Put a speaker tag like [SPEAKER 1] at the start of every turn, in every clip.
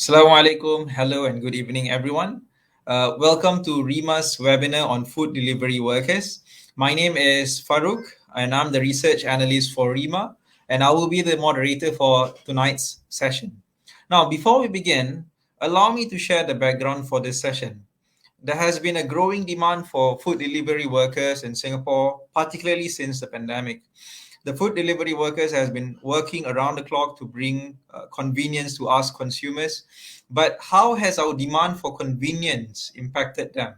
[SPEAKER 1] Assalamu alaikum. Hello and good evening, everyone. Welcome to RIMA's webinar on food delivery workers. My name is Farouk, and I'm the research analyst for RIMA, and I will be the moderator for tonight's session. Now, before we begin, allow me to share the background for this session. There has been a growing demand for food delivery workers in Singapore, particularly since the pandemic. The food delivery workers has been working around the clock to bring convenience to us consumers. But how has our demand for convenience impacted them?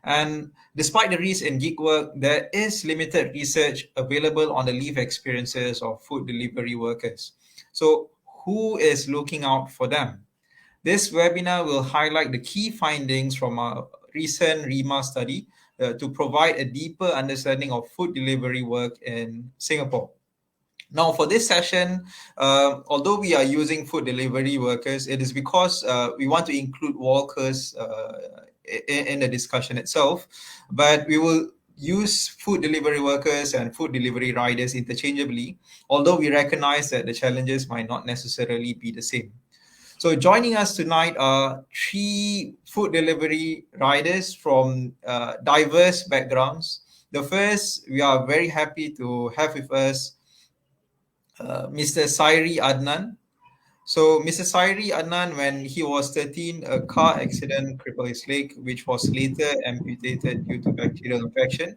[SPEAKER 1] And despite the rise in gig work, there is limited research available on the live experiences of food delivery workers. So who is looking out for them? This webinar will highlight the key findings from a recent RIMA study to provide a deeper understanding of food delivery work in Singapore. Now, for this session, although we are using food delivery workers, it is because we want to include walkers in the discussion itself, but we will use food delivery workers and food delivery riders interchangeably, although we recognize that the challenges might not necessarily be the same. So joining us tonight are three food delivery riders from diverse backgrounds. The first, we are very happy to have with us Mr. Sairi Adnan. So Mr. Sairi Adnan, when he was 13, a car accident crippled his leg, which was later amputated due to bacterial infection.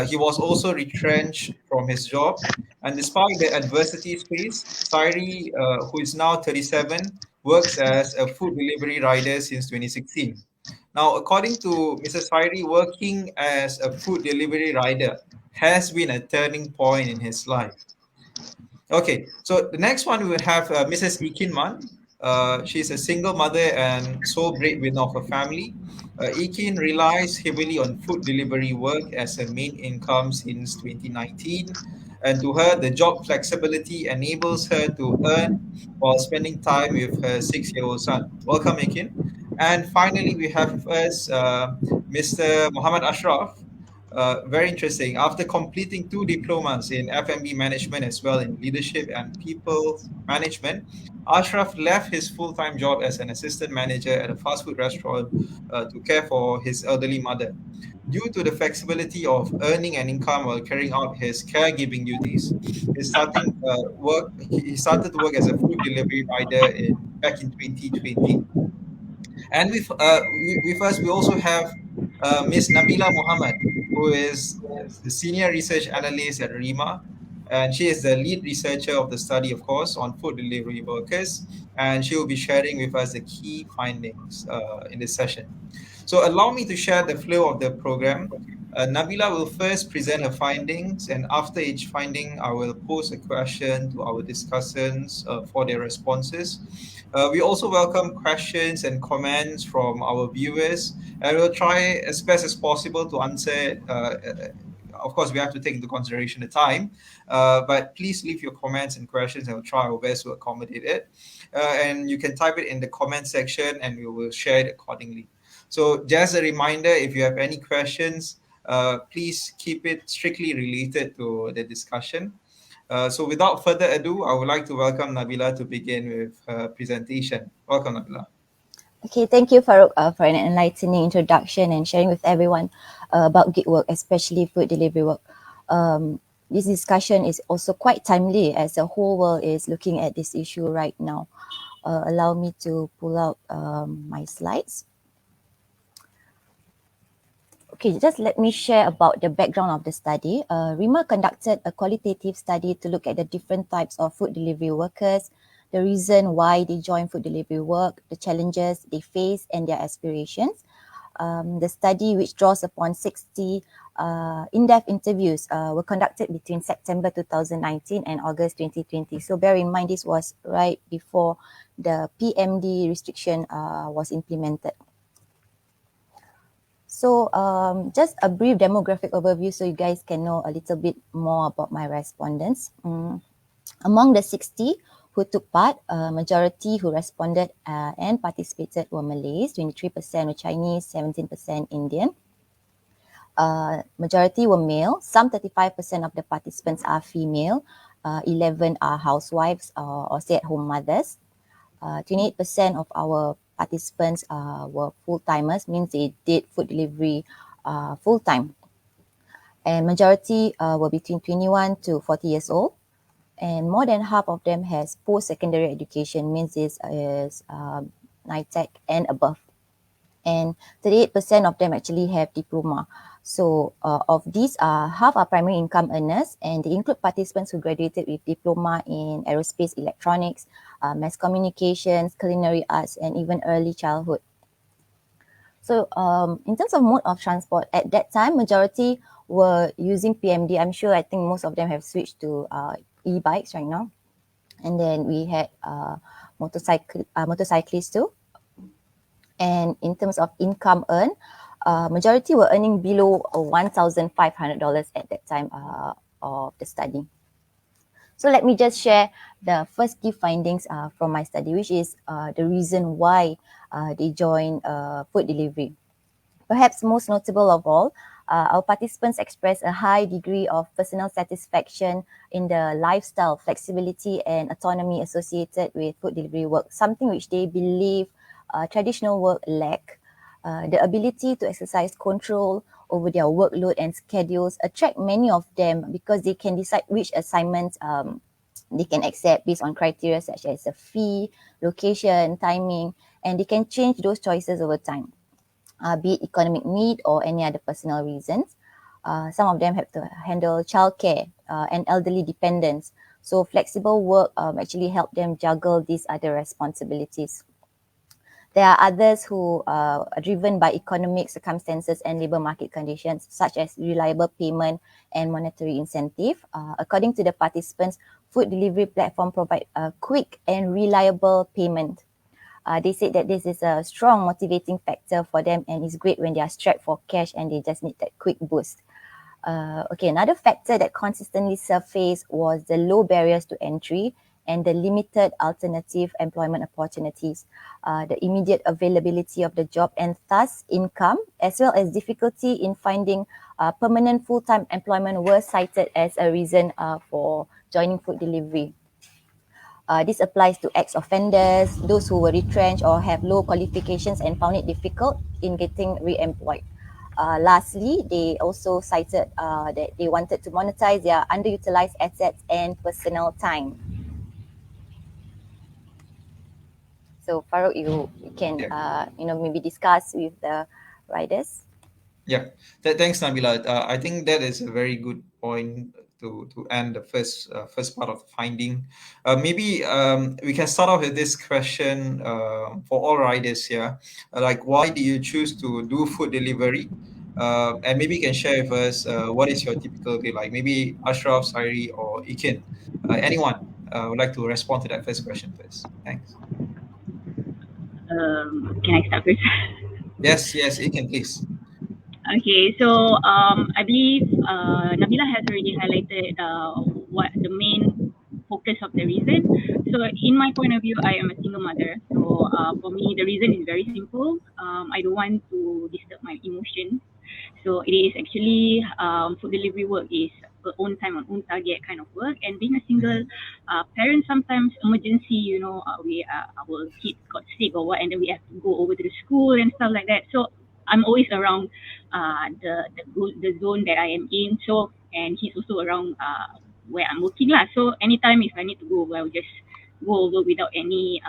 [SPEAKER 1] He was also retrenched from his job. And despite the adversities faced, Sairi, who is now 37, works as a food delivery rider since 2016. Now, according to Mr. Sairi, working as a food delivery rider has been a turning point in his life. Okay, so the next one we will have Mrs. Ikin Man. She's a single mother and sole breadwinner of a family. Ikin relies heavily on food delivery work as her main income since 2019. And to her, the job flexibility enables her to earn while spending time with her 6-year-old son. Welcome, Ikin. And finally, we have with us Mr. Muhammad Ashraf. Very interesting. After completing 2 diplomas in F&B management as well in leadership and people management, Ashraf left his full-time job as an assistant manager at a fast food restaurant to care for his elderly mother. Due to the flexibility of earning an income while carrying out his caregiving duties, he started to work as a food delivery rider back in 2020. And with us, we also have Ms. Nabila Muhammad, who is the senior research analyst at RIMA. And she is the lead researcher of the study, of course, on food delivery workers. And she will be sharing with us the key findings in this session. So allow me to share the flow of the program. Nabila will first present her findings, and after each finding, I will pose a question to our discussants for their responses. We also welcome questions and comments from our viewers, and we'll try as best as possible to answer. Of course, we have to take into consideration the time, but please leave your comments and questions, and we'll try our best to accommodate it. And you can type it in the comment section, and we will share it accordingly. So, just a reminder: if you have any questions, please keep it strictly related to the discussion. So without further ado, I would like to welcome Nabila to begin with her presentation. Welcome, Nabila.
[SPEAKER 2] Okay, thank you, Farouk, for an enlightening introduction and sharing with everyone about gig work, especially food delivery work. This discussion is also quite timely as the whole world is looking at this issue right now. Allow me to pull out my slides. Okay, just let me share about the background of the study. RIMA conducted a qualitative study to look at the different types of food delivery workers, the reason why they join food delivery work, the challenges they face, and their aspirations. The study, which draws upon 60 in-depth interviews, were conducted between September 2019 and August 2020. So bear in mind, this was right before the PMD restriction was implemented. So just a brief demographic overview so you guys can know a little bit more about my respondents. Among the 60 who took part, majority who responded and participated were Malays, 23% were Chinese, 17% Indian. Majority were male. Some 35% of the participants are female. 11 are housewives or stay-at-home mothers. 28% of our participants were full-timers, means they did food delivery full-time. And majority were between 21 to 40 years old. And more than half of them has post-secondary education, means this is NITEC and above. And 38% of them actually have diploma. So of these, half are primary income earners, and they include participants who graduated with diploma in aerospace electronics, mass communications, culinary arts, and even early childhood. So in terms of mode of transport, at that time, majority were using PMD. I'm sure, I think most of them have switched to e-bikes right now. And then we had motorcyclists too. And in terms of income earned, majority were earning below $1,500 at that time of the study. So let me just share the first key findings from my study, which is the reason why they joined food delivery. Perhaps most notable of all, our participants expressed a high degree of personal satisfaction in the lifestyle, flexibility, and autonomy associated with food delivery work, something which they believe traditional work lack. The ability to exercise control over their workload and schedules attract many of them because they can decide which assignments they can accept based on criteria such as a fee, location, timing, and they can change those choices over time. Be it economic need or any other personal reasons. Some of them have to handle childcare and elderly dependents. So flexible work actually help them juggle these other responsibilities. There are others who are driven by economic circumstances and labour market conditions, such as reliable payment and monetary incentive. According to the participants, food delivery platform provide a quick and reliable payment. They said that this is a strong motivating factor for them, and it's great when they are strapped for cash and they just need that quick boost. Okay, another factor that consistently surfaced was the low barriers to entry and the limited alternative employment opportunities, the immediate availability of the job and thus income, as well as difficulty in finding permanent full-time employment were cited as a reason for joining food delivery. This applies to ex-offenders, those who were retrenched or have low qualifications and found it difficult in getting re-employed. Lastly, they also cited that they wanted to monetize their underutilized assets and personal time. So Farouk, you can
[SPEAKER 1] Yeah.
[SPEAKER 2] maybe discuss with the riders.
[SPEAKER 1] Yeah, thanks, Nabila. I think that is a very good point to end the first part of the finding. Maybe we can start off with this question for all riders here. Like, why do you choose to do food delivery? And maybe you can share with us what is your typical day like. Maybe Ashraf, Sairi, or Ikin. Anyone would like to respond to that first question first. Thanks.
[SPEAKER 3] Can I start first?
[SPEAKER 1] Yes, yes, Ikin, please.
[SPEAKER 3] Okay, so I believe Nabila has already highlighted what the main focus of the reason. So in my point of view, I am a single mother. So for me, the reason is very simple. I don't want to disturb my emotions. So it is actually food delivery work is own time on own target kind of work. And being a single
[SPEAKER 1] Mhm.
[SPEAKER 3] parent, sometimes emergency, we our kid got sick or what, and then we have to go over to the school and stuff like that. So I'm always around the zone that I am in. So and he's also around where I'm working lah. So anytime if I need to go over, I'll just go over without any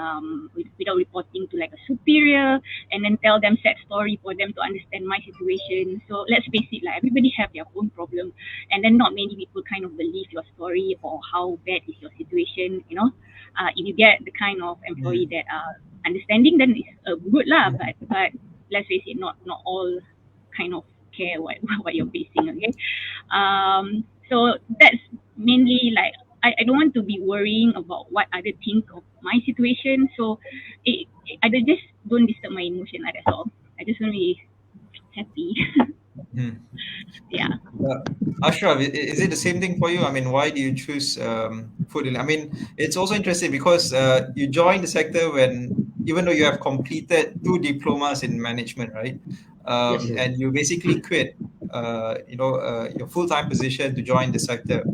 [SPEAKER 3] without reporting to like a superior, and then tell them sad story for them to understand my situation. So let's face it, like everybody have their own problem, and then not many people kind of believe your story or how bad is your situation. If you get the kind of employee
[SPEAKER 1] Mhm.
[SPEAKER 3] that are understanding, then it's good lah.
[SPEAKER 1] Mhm.
[SPEAKER 3] But let's face it, not all kind of care what what you're facing. Okay, so that's mainly like I don't want to be worrying about what other think of my situation. So I just don't disturb my emotion like that's all. I just want to be happy.
[SPEAKER 1] Mhm.
[SPEAKER 3] Yeah.
[SPEAKER 1] Uh, Ashraf, is it the same thing for you? I mean, why do you choose food? I mean, it's also interesting because you joined the sector when, even though you have completed two diplomas in management, right?
[SPEAKER 4] Yes.
[SPEAKER 1] And you basically quit, your full-time position to join the sector.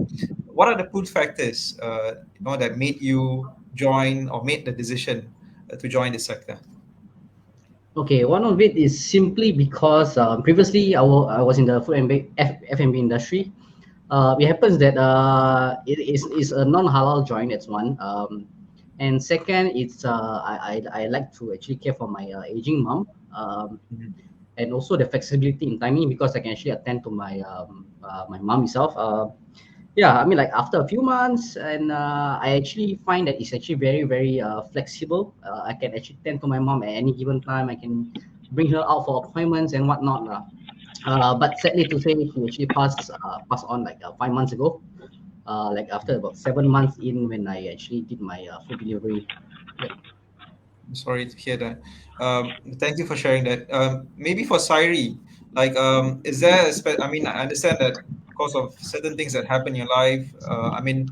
[SPEAKER 1] What are the pull factors, that made you join or made the decision to join this sector?
[SPEAKER 4] Okay, one of it is simply because previously I was in the food and F&B industry. It happens that it is a non-halal joint. That's one. And second, it's I like to actually care for my aging mom.
[SPEAKER 1] Mhm.
[SPEAKER 4] And also the flexibility in timing, because I can actually attend to my mom itself. Yeah, I mean, like after a few months, and I actually find that it's actually very flexible. I can actually tend to my mom at any given time. I can bring her out for appointments and whatnot. But sadly to say, she actually passed on like 5 months ago. Like after about 7 months in, when I actually did my food delivery. Yep.
[SPEAKER 1] Sorry to hear that. Thank you for sharing that. Maybe for Sairi, like, is there I mean, I understand that because of certain things that happen in your life. I mean,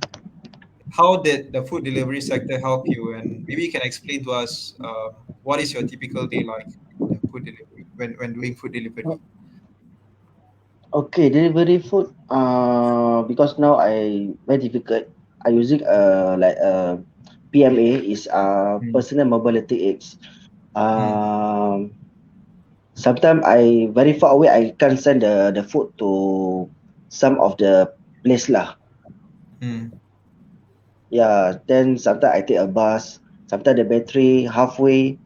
[SPEAKER 1] how did the food delivery sector help you? And maybe you can explain to us what is your typical day like in the food delivery when doing food delivery.
[SPEAKER 5] Okay, delivery food. Because now I very difficult. I using like PMA is
[SPEAKER 1] Mm.
[SPEAKER 5] personal mobility aids.
[SPEAKER 1] Mm.
[SPEAKER 5] Sometimes I very far away. I can't send the food to some of the place lah.
[SPEAKER 1] Mm.
[SPEAKER 5] Yeah. Then sometimes I take a bus. Sometimes the battery halfway.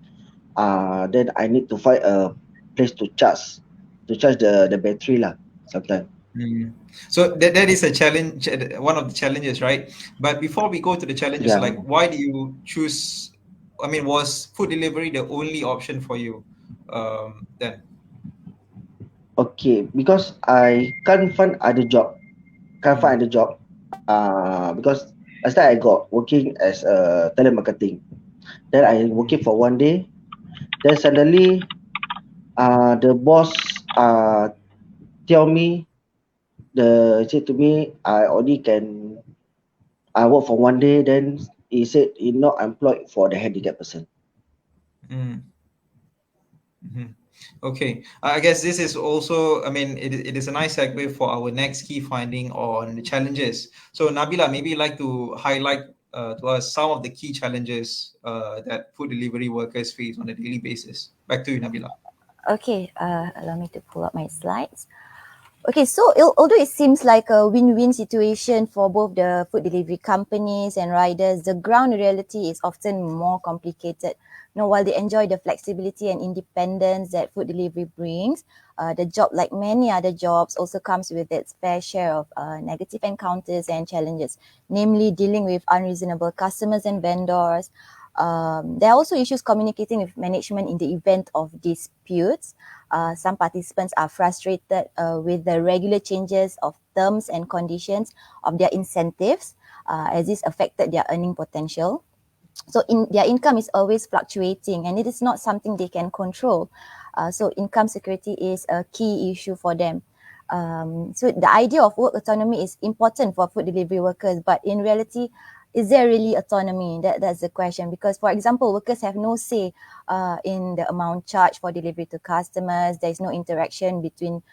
[SPEAKER 5] Then I need to find a place to charge the battery lah. Sometimes.
[SPEAKER 1] Mm. So that is a challenge, one of the challenges, right? But before we go to the challenges,
[SPEAKER 5] Yeah.
[SPEAKER 1] like, why do you choose? I mean, was food delivery the only option for you then?
[SPEAKER 5] Okay, because I can't find other job. Can't
[SPEAKER 1] Mm.
[SPEAKER 5] find other job. Because last time I got working as a telemarketing. Then I
[SPEAKER 1] Mm.
[SPEAKER 5] working for one day. Then suddenly, the boss tell me said to me I only can work for one day. Then he said he not employed for the handicap person.
[SPEAKER 1] Mm. Mhm. Okay, I guess this is also, I mean, it is a nice segue for our next key finding on the challenges. So, Nabila, maybe you'd like to highlight to us some of the key challenges that food delivery workers face on a daily basis. Back to you, Nabila.
[SPEAKER 2] Okay, allow me to pull up my slides. Okay, so although it seems like a win-win situation for both the food delivery companies and riders, the ground reality is often more complicated. While they enjoy the flexibility and independence that food delivery brings, the job, like many other jobs, also comes with its fair share of negative encounters and challenges, namely dealing with unreasonable customers and vendors. There are also issues communicating with management in the event of disputes. Some participants are frustrated with the regular changes of terms and conditions of their incentives, as this affected their earning potential. So their income is always fluctuating, and it is not something they can control. So income security is a key issue for them. So the idea of work autonomy is important for food delivery workers, but in reality, is there really autonomy? That's the question. Because, for example, workers have no say in the amount charged for delivery to customers. There is no interaction between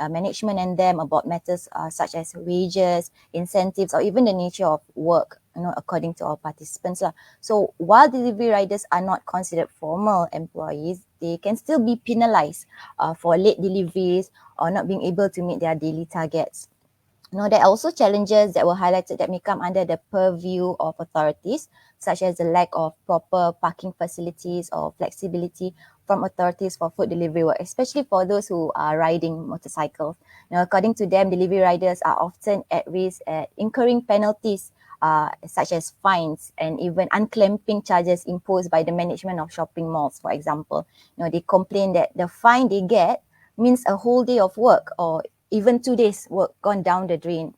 [SPEAKER 2] management and them about matters such as wages, incentives, or even the nature of work, according to our participants. So while delivery riders are not considered formal employees, they can still be penalized for late deliveries or not being able to meet their daily targets. There are also challenges that were highlighted that may come under the purview of authorities, such as the lack of proper parking facilities or flexibility from authorities for food delivery work, especially for those who are riding motorcycles. According to them, delivery riders are often at risk at incurring penalties such as fines and even unclamping charges imposed by the management of shopping malls, for example. They complain that the fine they get means a whole day of work or even 2 days work gone down the drain.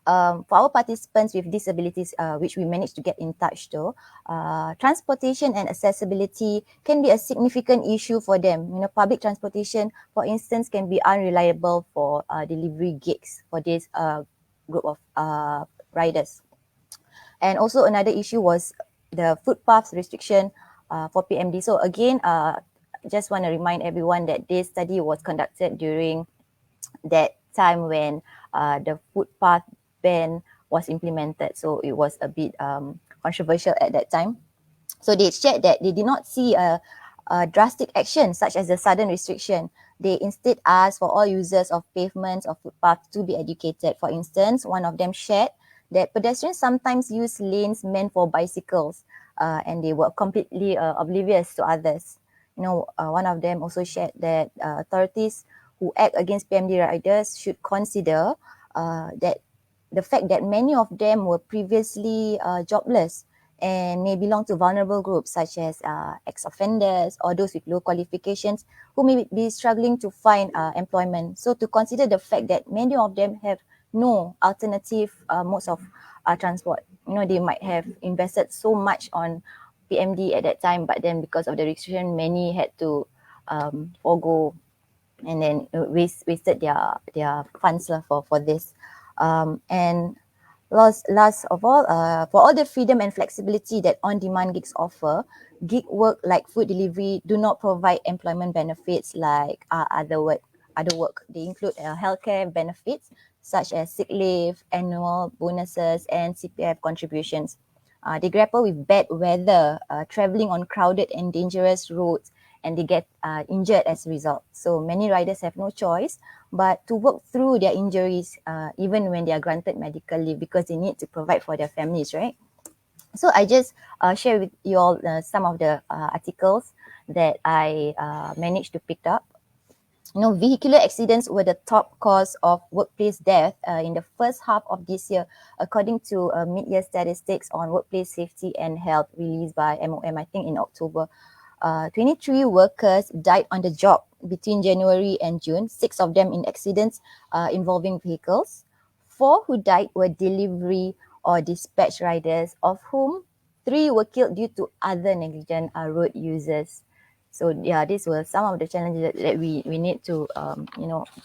[SPEAKER 2] For our participants with disabilities, which we managed to get in touch to, transportation and accessibility can be a significant issue for them. Public transportation, for instance, can be unreliable for delivery gigs for this group of riders. And also another issue was the footpath restriction for PMD. So again, just want to remind everyone that this study was conducted during that time when the footpath ban was implemented. So it was a bit controversial at that time. So they shared that they did not see a drastic action such as the sudden restriction. They instead asked for all users of pavements or footpaths to be educated. For instance, one of them shared that pedestrians sometimes use lanes meant for bicycles, and they were completely oblivious to others. One of them also shared that authorities who act against PMD riders should consider that the fact that many of them were previously jobless and may belong to vulnerable groups such as ex-offenders or those with low qualifications who may be struggling to find employment. So to consider the fact that many of them have no alternative modes of transport. They might have invested so much on PMD at that time, but then because of the restriction, many had to forego and then wasted their funds for this. And last of all, for all the freedom and flexibility that on-demand gigs offer, gig work like food delivery do not provide employment benefits like other work. They include healthcare benefits such as sick leave, annual bonuses, and CPF contributions. They grapple with bad weather, traveling on crowded and dangerous roads, and they get injured as a result. So many riders have no choice but to work through their injuries even when they are granted medical leave because they need to provide for their families, right? So I just share with you all some of the articles that I managed to pick up. Vehicular accidents were the top cause of workplace death in the first half of this year, according to mid-year statistics on workplace safety and health released by MOM, I think in October. 23 workers died on the job between January and June, 6 of them in accidents involving vehicles. 4 who died were delivery or dispatch riders, of whom 3 were killed due to other negligent road users. So yeah, these were some of the challenges that we need to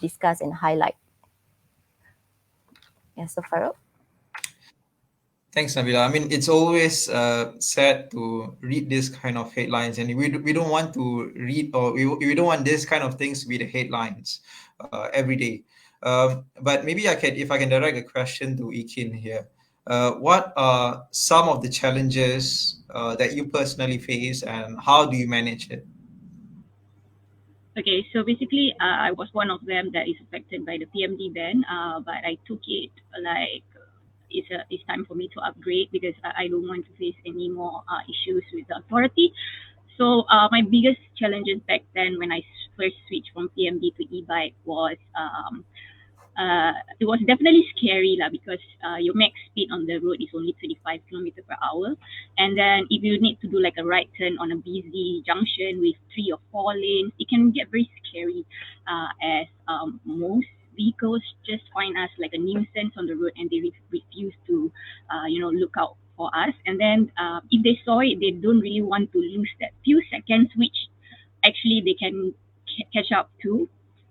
[SPEAKER 2] discuss and highlight. Yeah, so Farouk.
[SPEAKER 1] Thanks, Nabila. I mean, it's always sad to read this kind of headlines, and we don't want to read, or we don't want this kind of things to be the headlines every day. But maybe if I can direct a question to Ikin here. What are some of the challenges that you personally face, and how do you manage it?
[SPEAKER 3] Okay, so basically, I was one of them that is affected by the PMD ban, but I took it like it's time for me to upgrade because I don't want to face any more issues with the authority. So my biggest challenges back then when I first switched from PMD to e-bike was it was definitely scary lah because your max speed on the road is only 35 kilometers per hour, and then if you need to do like a right turn on a busy junction with 3 or 4 lanes, it can get very scary as most vehicles just find us like a nuisance on the road and they refuse to look out for us, and then if they saw it, they don't really want to lose that few seconds which actually they can catch up to.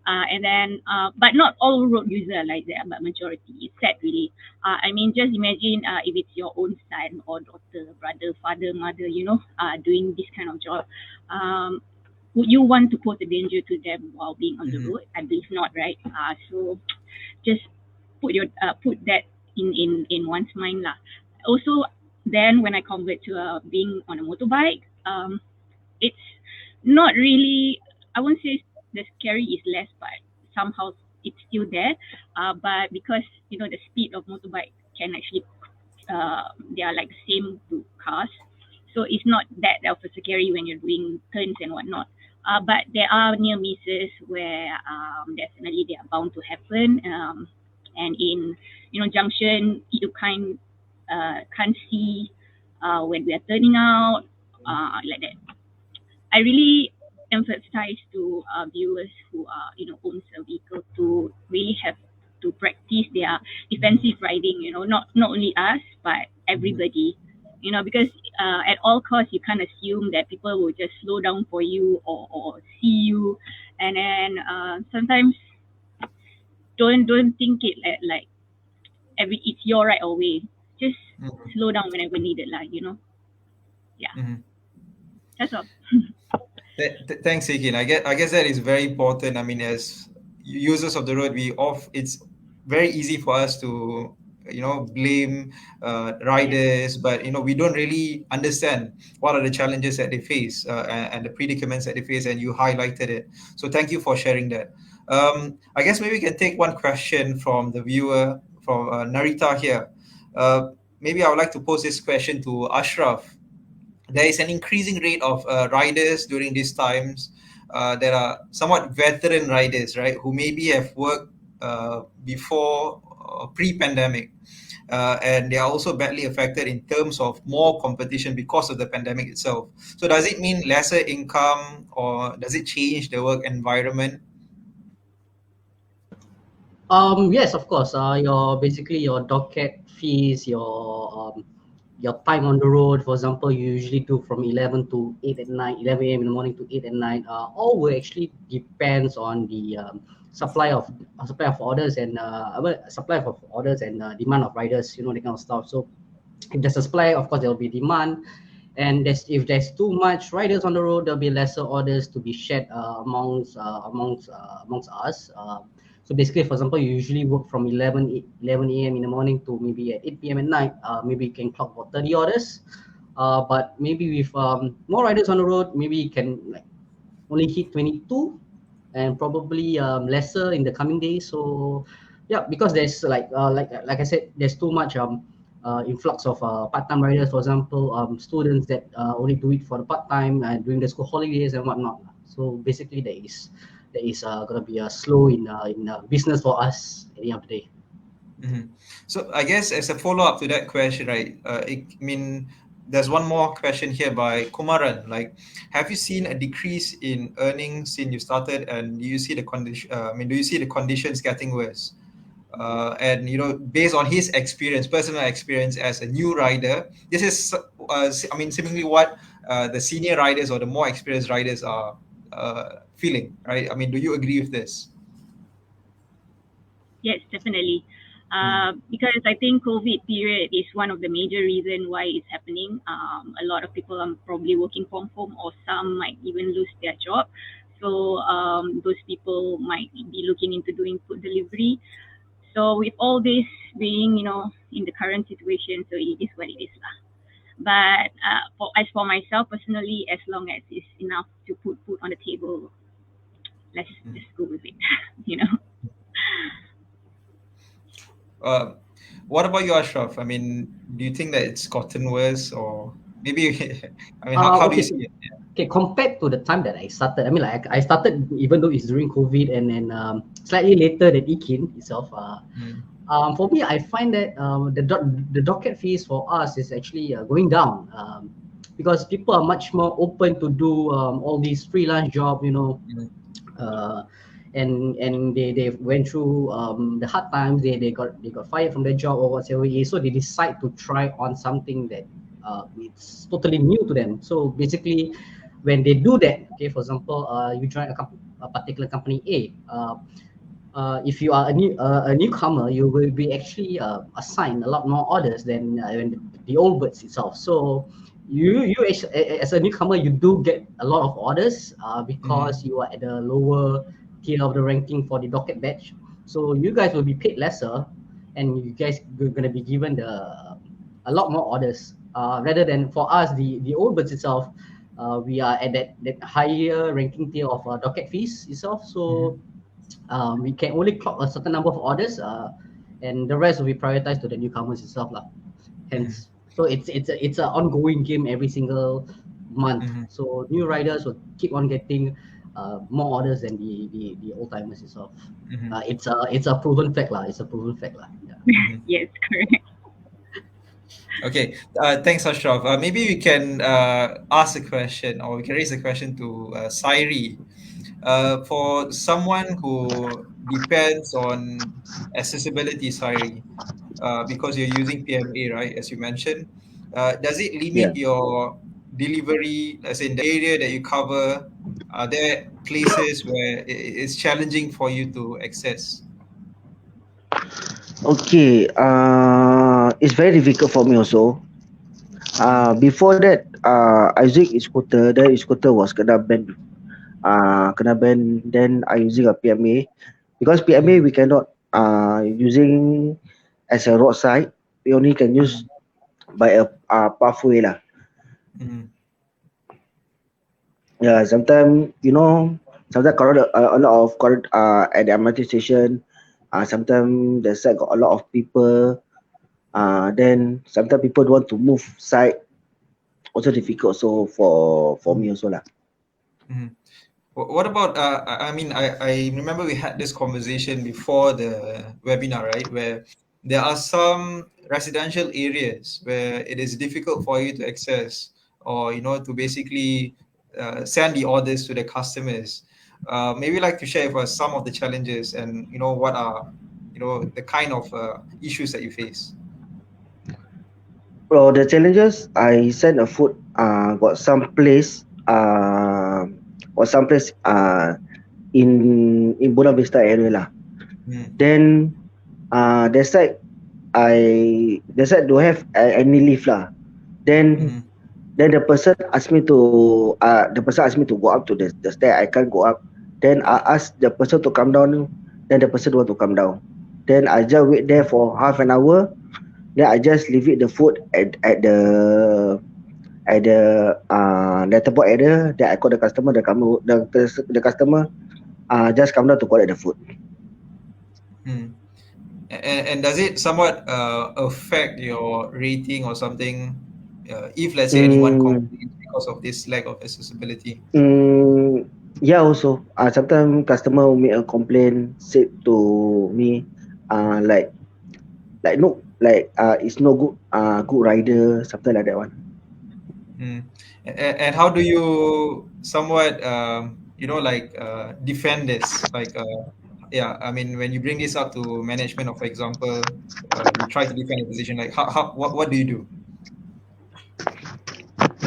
[SPEAKER 3] And then, but not all road users are like that, but majority. It's sad, really. I mean, just imagine if it's your own son or daughter, brother, father, mother, doing this kind of job. Would you want to pose a danger to them while being on the road? I believe not, right? So just put that in one's mind lah. Also, then when I convert to being on a motorbike, it's not really, I won't say the scary is less, but somehow it's still there. But because, the speed of motorbike can actually, they are like the same to cars. So it's not that of a scary when you're doing turns and whatnot. But there are near misses where definitely they are bound to happen. And in, junction, you can't see when we are turning out, like that. I really emphasize to viewers who are, owns a vehicle to really have to practice their defensive riding, not only us, but everybody, because at all costs, you can't assume that people will just slow down for you or see you. And then sometimes don't think it like it's your right or way. Just slow down whenever needed, Yeah. That's all.
[SPEAKER 1] Thanks, Ikin. I guess that is very important. I mean, as users of the road, it's very easy for us to blame riders, but we don't really understand what are the challenges that they face, and the predicaments that they face, and you highlighted it. So thank you for sharing that. I guess maybe we can take one question from the viewer, from Narita here. Maybe I would like to pose this question to Ashraf. There is an increasing rate of riders during these times. There are somewhat veteran riders, right, who maybe have worked before, pre-pandemic, and they are also badly affected in terms of more competition because of the pandemic itself. So does it mean lesser income, or does it change the work environment?
[SPEAKER 4] Yes, of course. Your basically your docket fees, your time on the road. For example, you usually do from 11 to 8 at night, 11 a.m. in the morning to 8 at night. All will actually depends on the supply of orders and supply of orders and demand of riders. That kind of stuff. So if there's a supply, of course there will be demand. And if there's too much riders on the road, there'll be lesser orders to be shared amongst us. So basically, for example, you usually work from 11 a.m. in the morning to maybe at 8 p.m. at night. Maybe you can clock for 30 orders. But maybe with more riders on the road, maybe you can like only hit 22, and probably lesser in the coming days. So yeah, because there's like I said, there's too much influx of part-time riders, for example, students that only do it for the part-time during the school holidays and whatnot. So basically, there is gonna be a slow in business for us at the end of the day.
[SPEAKER 1] Mhm. So I guess as a follow-up to that question, right? There's one more question here by Kumaran. Like, have you seen a decrease in earnings since you started, and do you see the condition? Do you see the conditions getting worse? And based on his experience, personal experience as a new rider, this is, seemingly what the senior riders or the more experienced riders are feeling, right? Do you agree with this?
[SPEAKER 3] Yes, definitely. Because I think COVID period is one of the major reason why it's happening. A lot of people are probably working from home, or some might even lose their job. So those people might be looking into doing food delivery. So with all this being, in the current situation, so it is what it is lah. But as for myself personally, as long as it's enough to put food on the table, let's just go with it.
[SPEAKER 1] What about you, Ashraf? Do you think that it's gotten worse, or maybe? How do you
[SPEAKER 4] Okay.
[SPEAKER 1] see it?
[SPEAKER 4] Okay, compared to the time that I started, I started even though it's during COVID, and then slightly later than Ikin itself. For me, I find that the docket fees for us is actually going down, because people are much more open to do all these freelance job, and they went through the hard times. They got fired from their job or whatever it is, so they decide to try on something that it's totally new to them. So basically, when they do that, okay, for example, you join a particular company A. If you are a newcomer, you will be actually assigned a lot more orders than the old birds itself. So you as a newcomer, you do get a lot of orders because you are at the lower tier of the ranking for the docket batch. So you guys will be paid lesser, and you guys are going to be given a lot more orders rather than for us, the old birds itself. We are at that higher ranking tier of docket fees itself. So we can only clock a certain number of orders, and the rest will be prioritized to the newcomers itself lah. Hence, so it's an ongoing game every single month. So new riders will keep on getting more orders than the old timers itself. It's a proven fact lah. Yeah.
[SPEAKER 3] Yes, correct.
[SPEAKER 1] Okay, thanks, Ashraf. Maybe we can ask a question, or we can raise a question to Sairi. For someone who depends on accessibility, Sairi, because you're using PMA, right, as you mentioned, does it limit your delivery, as in the area that you cover? Are there places where it's challenging for you to access?
[SPEAKER 5] Okay, it's very difficult for me also. Before that, Isaac scooter, the scooter was kena ban. Then I using a PMA, because PMA we cannot using as a roadside, we only can use by a pathway lah.
[SPEAKER 1] Mm.
[SPEAKER 5] Yeah, sometimes sometimes a lot of at the MRT station. Sometimes the side got a lot of people. Then sometimes people don't want to move side. Also difficult. So for me also lah.
[SPEAKER 1] Mm. What about, I mean, I remember we had this conversation before the webinar, right? Where there are some residential areas where it is difficult for you to access, or, to basically send the orders to the customers. Maybe like to share with us some of the challenges and, what are, the kind of issues that you face.
[SPEAKER 5] Well, the challenges, I sent a food, got some place, in Buona Vista area lah. Then that side don't have any lift lah. Then the person asked me to go up to the stair. I can't go up. Then I asked the person to come down. Then the person don't want to come down. Then I just wait there for half an hour. Then I just leave it the food at the letterboard area. Then I call the customer. The customer just come down to collect the food.
[SPEAKER 1] And does it somewhat affect your rating or something if, let's say, anyone complains because of this lack of accessibility?
[SPEAKER 5] Yeah, also sometimes customer will make a complaint, said to me it's no good rider, something like that one.
[SPEAKER 1] And how do you somewhat defend this, I mean, when you bring this up to management, or for example, you try to defend a position, like what do you do?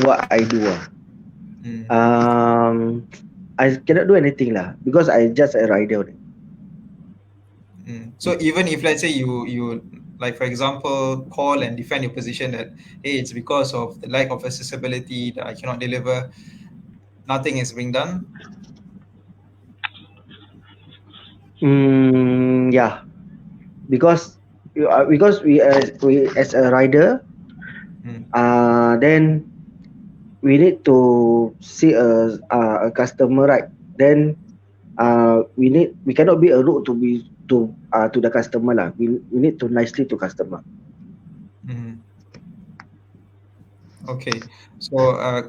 [SPEAKER 5] What I do I cannot do anything lah, because I just a rider.
[SPEAKER 1] So even if, let's say, you like, for example, call and defend your position that, hey, it's because of the lack of accessibility that I cannot deliver, nothing is being done.
[SPEAKER 5] Yeah, because we as a rider, then we need to see a customer, right? Then we cannot be a rude to the customer lah. We need to nicely to customer.
[SPEAKER 1] Okay, so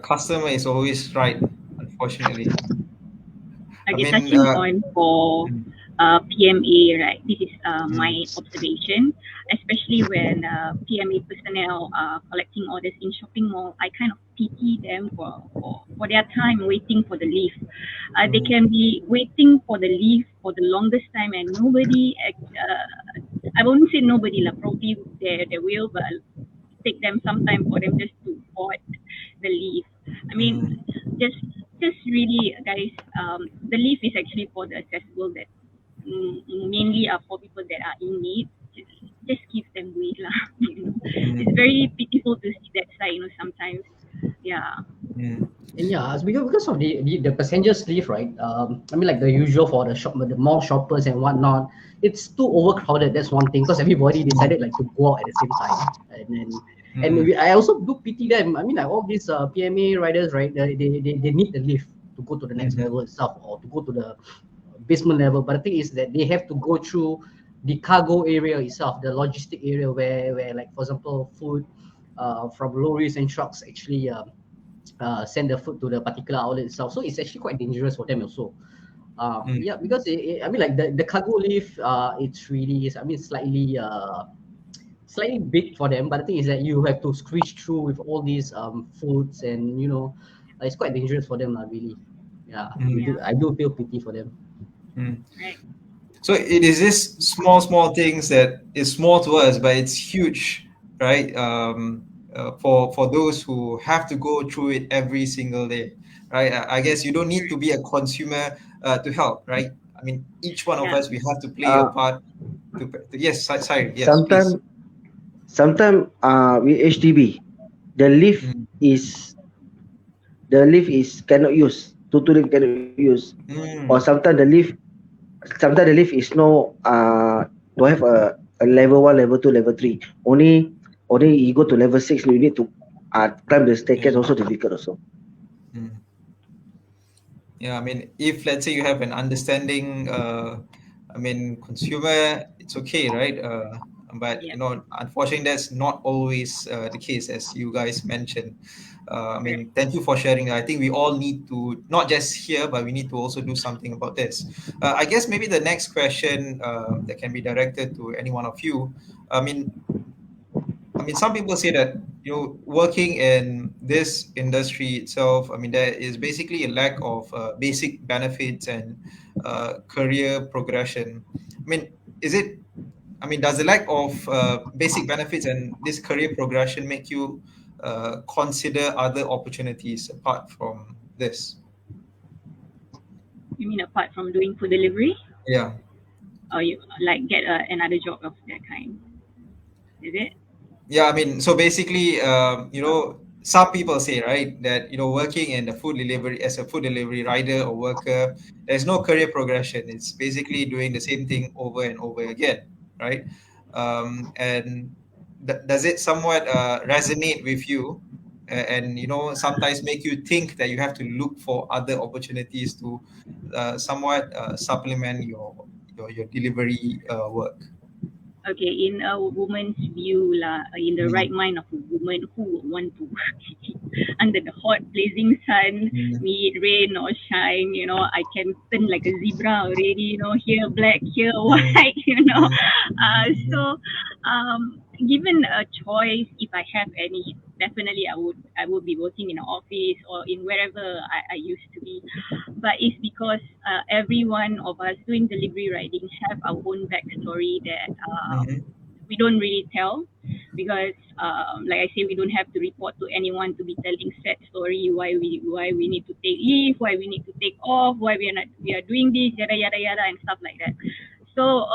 [SPEAKER 1] customer is always right, unfortunately.
[SPEAKER 3] Okay, touching on for PMA, right? This is my observation, especially when PMA personnel are collecting orders in shopping mall. I kind of pity them for their time waiting for the lift. They can be waiting for the lift for the longest time, and nobody. I won't say nobody, probably they will, but take them some time for them just to board the lift. I mean, just really, guys, the lift is actually for the accessible, that mainly are for people that are in need. Just give them way lah. It's very pitiful to see that side, sometimes. Yeah.
[SPEAKER 4] And yeah, because of the passengers lift, right? I mean, like the usual for the mall shoppers and whatnot, it's too overcrowded. That's one thing, because everybody decided like to go out at the same time, and then I also do pity them. I mean, like all these PMA riders, right? They need the lift to go to the next level itself, or to go to the basement level. But the thing is that they have to go through the cargo area itself, the logistic area where like, for example, food from lorries and trucks actually send the food to the particular outlet itself. So it's actually quite dangerous for them also. Yeah, because I mean, like the cargo lift, it's really, I mean, slightly big for them. But the thing is that you have to squeeze through with all these foods, and it's quite dangerous for them, really. Yeah, I do feel pity for them.
[SPEAKER 3] Right.
[SPEAKER 1] So it is this small things that is small to us, but it's huge, right? For those who have to go through it every single day, right? I guess you don't need to be a consumer to help, right? I mean, each one of us, we have to play a part. Yes, sorry. Yes,
[SPEAKER 5] sometimes with HDB, the lift is cannot use. Totally cannot use. Or sometimes the lift is no don't have a level 1, level 2, level 3. Only you go to level 6, you need to climb the staircase, also difficult also.
[SPEAKER 1] Yeah, I mean, if let's say you have an understanding, consumer, it's okay, right? But
[SPEAKER 3] Yeah.
[SPEAKER 1] unfortunately, that's not always the case, as you guys mentioned.
[SPEAKER 3] Correct.
[SPEAKER 1] Thank you for sharing. I think we all need to not just hear, but we need to also do something about this. I guess maybe the next question that can be directed to any one of you. I mean, some people say that working in this industry itself, there is basically a lack of basic benefits and career progression. Is it? Does the lack of basic benefits and this career progression make you consider other opportunities apart from this?
[SPEAKER 3] You mean apart from doing food delivery,
[SPEAKER 1] Yeah.
[SPEAKER 3] or you like get another job of that kind? Is it?
[SPEAKER 1] Yeah, so basically, some people say, right, that working in the food delivery as a food delivery rider or worker, there's no career progression. It's basically doing the same thing over and over again, right? And does it somewhat resonate with you, and sometimes make you think that you have to look for other opportunities to somewhat supplement your delivery work?
[SPEAKER 3] Okay, in a woman's view lah, in the right
[SPEAKER 1] Mm,
[SPEAKER 3] mind of a woman who would want to work under the hot blazing sun,
[SPEAKER 1] mm,
[SPEAKER 3] be it rain or shine, I can turn like a zebra already, here black, here
[SPEAKER 1] mm,
[SPEAKER 3] white,
[SPEAKER 1] mm, mm,
[SPEAKER 3] so given a choice, if I have any, definitely I would be working in an office or in wherever I used to be. But it's because every one of us doing delivery riding have our own backstory that
[SPEAKER 1] mhm,
[SPEAKER 3] we don't really tell, because like I say, we don't have to report to anyone to be telling sad story why we need to take leave, why we need to take off, why we are doing this, yada yada yada, and stuff like that. So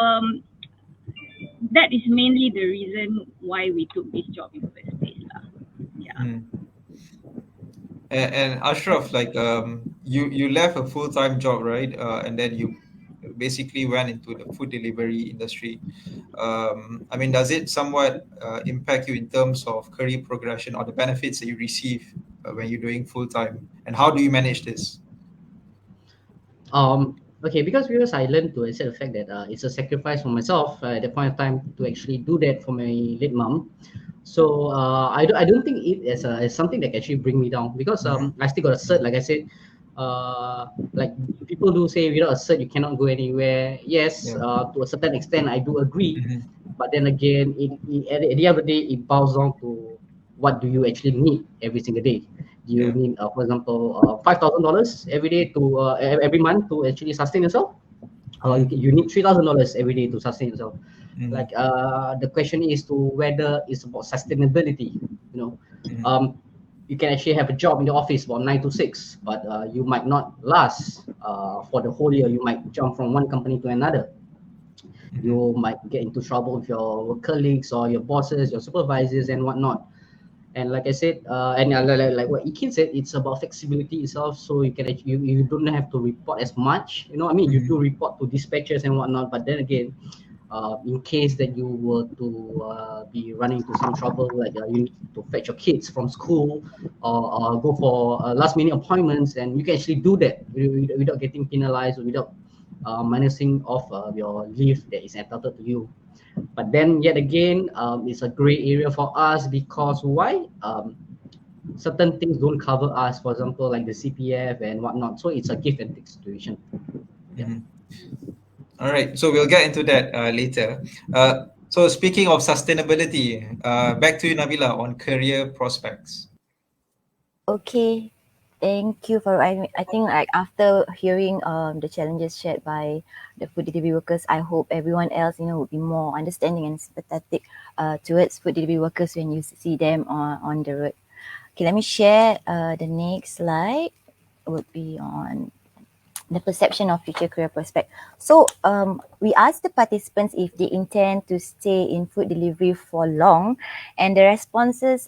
[SPEAKER 3] that is mainly the reason why we took this job in the first place lah. Yeah.
[SPEAKER 1] mm. And Ashraf, like you left a full-time job, right? And then you basically went into the food delivery industry. Does it somewhat impact you in terms of career progression or the benefits that you receive when you're doing full-time? And how do you manage this?
[SPEAKER 4] Okay, because I learned to accept the fact that it's a sacrifice for myself at that point of time to actually do that for my late mom. So I don't think it as something that can actually bring me down, because
[SPEAKER 1] Mhm,
[SPEAKER 4] I still got a cert, like I said. Like people do say, without a cert you cannot go anywhere. Yes,
[SPEAKER 1] yeah.
[SPEAKER 4] to a certain extent I do agree,
[SPEAKER 1] Mhm,
[SPEAKER 4] but then again, at the end of the day, it boils down to what do you actually need every single day. Do you
[SPEAKER 1] yeah.
[SPEAKER 4] need, for example, $5,000 every day to every month to actually sustain yourself?
[SPEAKER 1] Mm,
[SPEAKER 4] You need $3,000 every day to sustain yourself.
[SPEAKER 1] mhm,
[SPEAKER 4] Like the question is to whether it's about sustainability. You know,
[SPEAKER 1] mhm,
[SPEAKER 4] um, you can actually have a job in the office about 9 to 6, but you might not last for the whole year. You might jump from one company to another.
[SPEAKER 1] mhm,
[SPEAKER 4] You might get into trouble with your colleagues or your bosses, your supervisors, and whatnot. And like I said, and like what Ikin said, it's about flexibility itself. So you can you don't have to report as much. You know, what I mean, you do
[SPEAKER 1] mhm,
[SPEAKER 4] report to dispatchers and whatnot, but then again, in case that you were to be running into some trouble, like you need to fetch your kids from school, or go for last minute appointments, and you can actually do that without getting penalized or without minusing off your leave that is entitled to you. But then yet again, it's a gray area for us, because why? Certain things don't cover us, for example, like the CPF and whatnot. So it's a give and take situation. Yeah.
[SPEAKER 1] mhm. All right, so we'll get into that later. So speaking of sustainability, back to you, Nabila, on career prospects.
[SPEAKER 2] Okay, thank you for. I think like after hearing the challenges shared by the food delivery workers, I hope everyone else would be more understanding and sympathetic towards food delivery workers when you see them on the road. Okay, let me share the next slide. Would be on the perception of future career prospect. So we asked the participants if they intend to stay in food delivery for long, and the responses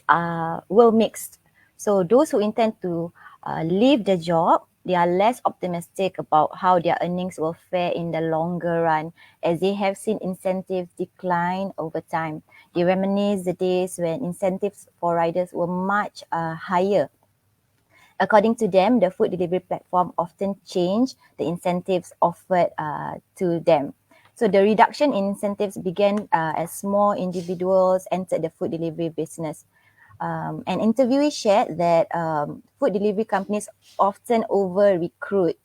[SPEAKER 2] were mixed. So those who intend to leave the job, they are less optimistic about how their earnings will fare in the longer run, as they have seen incentives decline over time. They reminisce the days when incentives for riders were much higher. According to them, the food delivery platform often changed the incentives offered to them. So the reduction in incentives began as more individuals entered the food delivery business. An interviewee shared that food delivery companies often over-recruit,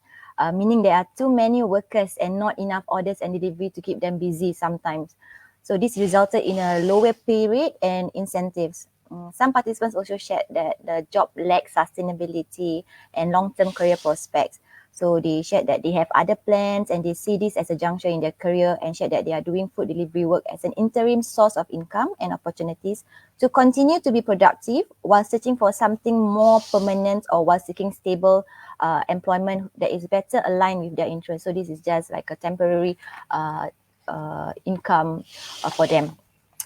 [SPEAKER 2] meaning there are too many workers and not enough orders and delivery to keep them busy sometimes. So this resulted in a lower pay rate and incentives. Some participants also shared that the job lacks sustainability and long-term career prospects. So they shared that they have other plans and they see this as a juncture in their career, and shared that they are doing food delivery work as an interim source of income and opportunities to continue to be productive while searching for something more permanent, or while seeking stable employment that is better aligned with their interests. So this is just like a temporary income for them.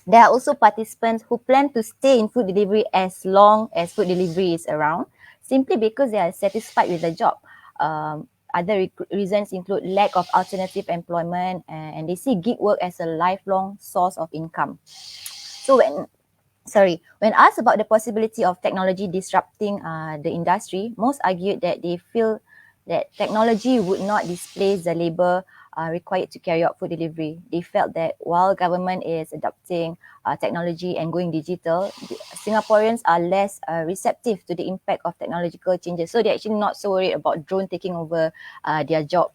[SPEAKER 2] There are also participants who plan to stay in food delivery as long as food delivery is around, simply because they are satisfied with the job. Other reasons include lack of alternative employment, and they see gig work as a lifelong source of income. So when asked about the possibility of technology disrupting the industry, most argued that they feel that technology would not displace the labour required to carry out food delivery. They felt that while government is adopting technology and going digital, Singaporeans are less receptive to the impact of technological changes. So they're actually not so worried about drone taking over their job.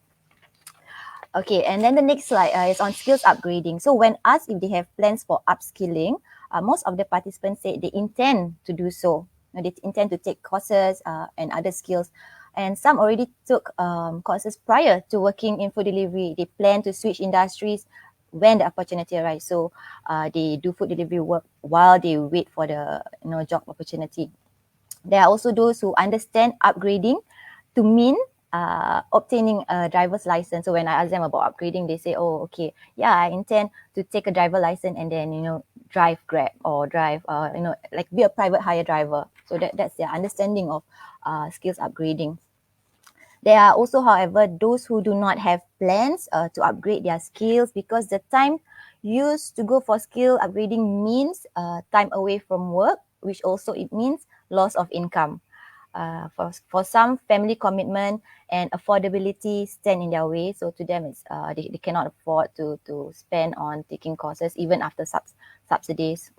[SPEAKER 2] Okay, and then the next slide is on skills upgrading. So when asked if they have plans for upskilling, most of the participants said they intend to do so. They intend to take courses and other skills. And some already took courses prior to working in food delivery. They plan to switch industries when the opportunity arises. So they do food delivery work while they wait for the job opportunity. There are also those who understand upgrading to mean obtaining a driver's license. So when I ask them about upgrading, they say, oh, okay, yeah, I intend to take a driver license and then, drive Grab or drive, like be a private hire driver. So that's their understanding of skills upgrading. There are also, however, those who do not have plans to upgrade their skills, because the time used to go for skill upgrading means time away from work, which also it means loss of income. For some, family commitment and affordability stand in their way. So to them, it's they cannot afford to spend on taking courses even after subsidies.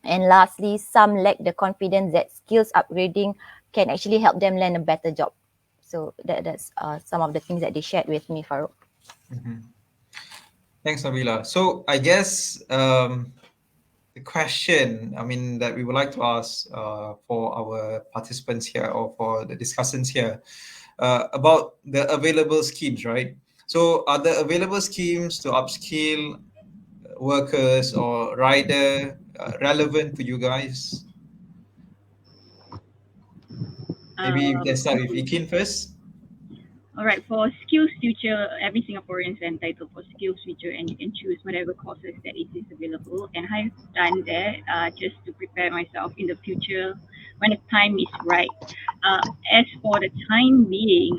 [SPEAKER 2] And lastly, some lack the confidence that skills upgrading can actually help them land a better job. So that's some of the things that they shared with me, Farouk.
[SPEAKER 1] Mm-hmm. Thanks, Nabila. So I guess the question, that we would like to ask for our participants here, or for the discussants here, about the available schemes, right? So are the available schemes to upskill workers or rider relevant to you guys? Maybe we can start with
[SPEAKER 3] Okay.
[SPEAKER 1] Ikin first.
[SPEAKER 3] All right, for skills future, every Singaporean is entitled for skills future, and you can choose whatever courses that it is available. And I've done that just to prepare myself in the future when the time is right. As for the time being,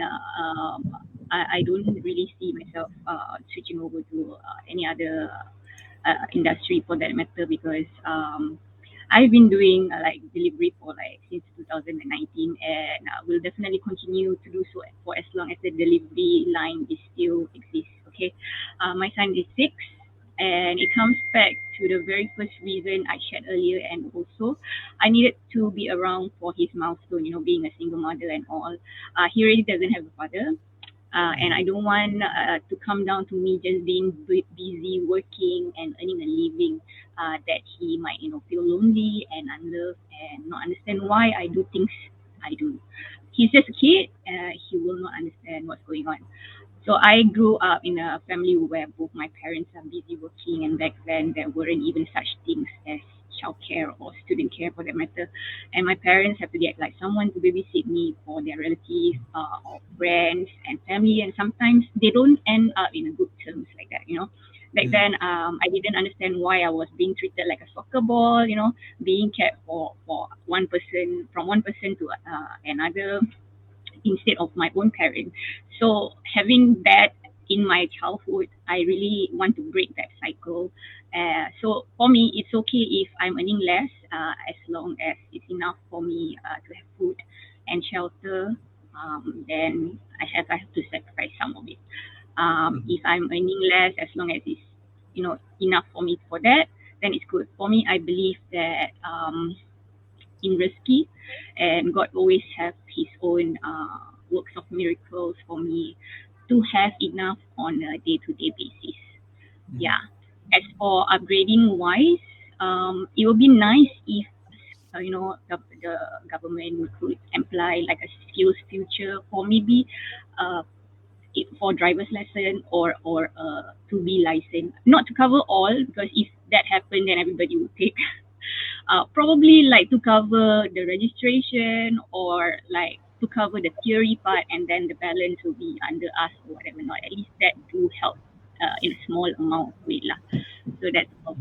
[SPEAKER 3] I don't really see myself switching over to any other industry for that matter, because I've been doing like delivery for like since 2019, and will definitely continue to do so for as long as the delivery line is still exists. Okay, my son is 6, and it comes back to the very first reason I shared earlier, and also I needed to be around for his milestone. Being a single mother and all. He really doesn't have a father. And I don't want to come down to me just being busy working and earning a living, that he might, feel lonely and unloved and not understand why I do things I do. He's just a kid. He will not understand what's going on. So I grew up in a family where both my parents are busy working, and back then there weren't even such things as childcare or student care for that matter. And my parents have to get like someone to babysit me for their relatives or friends and family, and sometimes they don't end up in a good terms like that. Back then, I didn't understand why I was being treated like a soccer ball, being kept for one person, from one person to another. instead of my own parent. So having that in my childhood, I really want to break that cycle. So for me, it's okay if I'm earning less, as long as it's enough for me to have food and shelter. Then I have to sacrifice some of it. If I'm earning less, as long as it's enough for me for that, then it's good. For me, I believe that in rezeki, and God always have His own works of miracles for me to have enough on a day-to-day basis. Yeah. As for upgrading wise, it would be nice if the government could apply like a skills future for maybe for driver's lesson or to be licensed. Not to cover all, because if that happened, then everybody would take. Probably like to cover the registration or like to cover the theory part, and then the balance will be under us or whatever. Not at least that do help in a small amount of way lah. So that's all.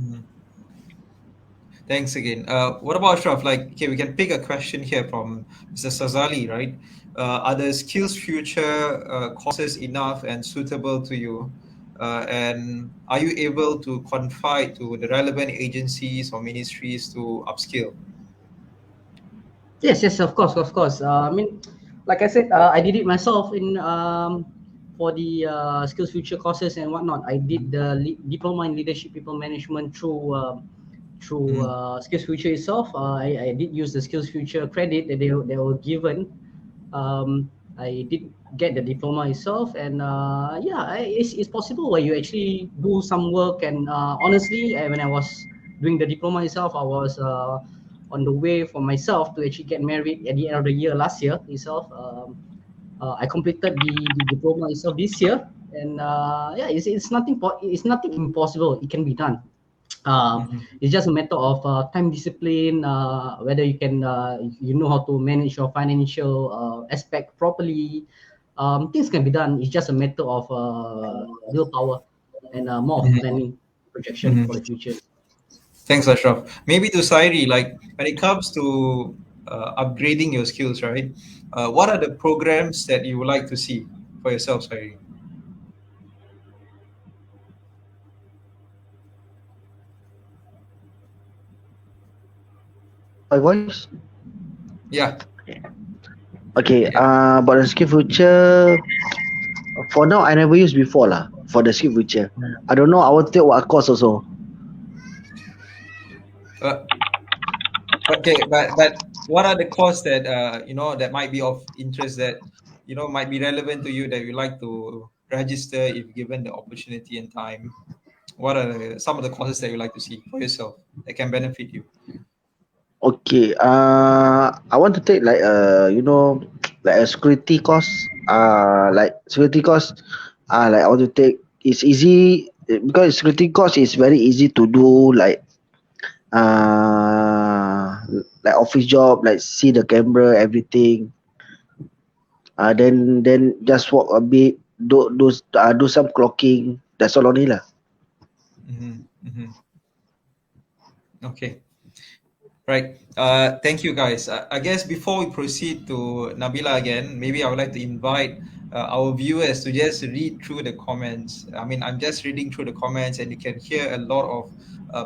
[SPEAKER 1] Thanks again. What about Ashraf? Like, okay, we can pick a question here from Mr. Sazali, right? Are the skills future courses enough and suitable to you? And are you able to confide to the relevant agencies or ministries to upskill?
[SPEAKER 4] Yes, of course, of course. I mean, like I said, I did it myself in for the skills future courses and whatnot. I did the diploma in leadership people management through skills future itself. I did use the skills future credit that they were given. I did get the diploma itself, and it's possible where you actually do some work. And honestly, when I was doing the diploma itself, I was on the way for myself to actually get married at the end of the year last year itself. I completed the diploma itself this year, and it's nothing it's nothing impossible. It can be done. It's just a matter of time discipline, whether you can you know how to manage your financial aspect properly. Things can be done. It's just a matter of willpower and more of planning projection for the future.
[SPEAKER 1] Thanks, Ashraf. Maybe to Sairi, like when it comes to upgrading your skills, right? What are the programs that you would like to see for yourself, Sairi?
[SPEAKER 5] My voice?
[SPEAKER 1] Yeah.
[SPEAKER 5] Okay, about the skill future, for now I never used before lah. For the skill future, I don't know. I will take what course also.
[SPEAKER 1] Okay, but what are the courses that that might be of interest, that might be relevant to you, that you like to register if given the opportunity and time? What are some of the courses that you like to see for yourself that can benefit you?
[SPEAKER 5] Okay, I want to take like like a security course. Like security course. Like I want to take. It's easy because security course is very easy to do. Like office job, like see the camera, everything. Then just walk a bit, do some clocking. That's all only lah.
[SPEAKER 1] Okay. Right. Thank you, guys. I guess before we proceed to Nabila again, maybe I would like to invite our viewers to just read through the comments. I mean, I'm just reading through the comments, and you can hear a lot of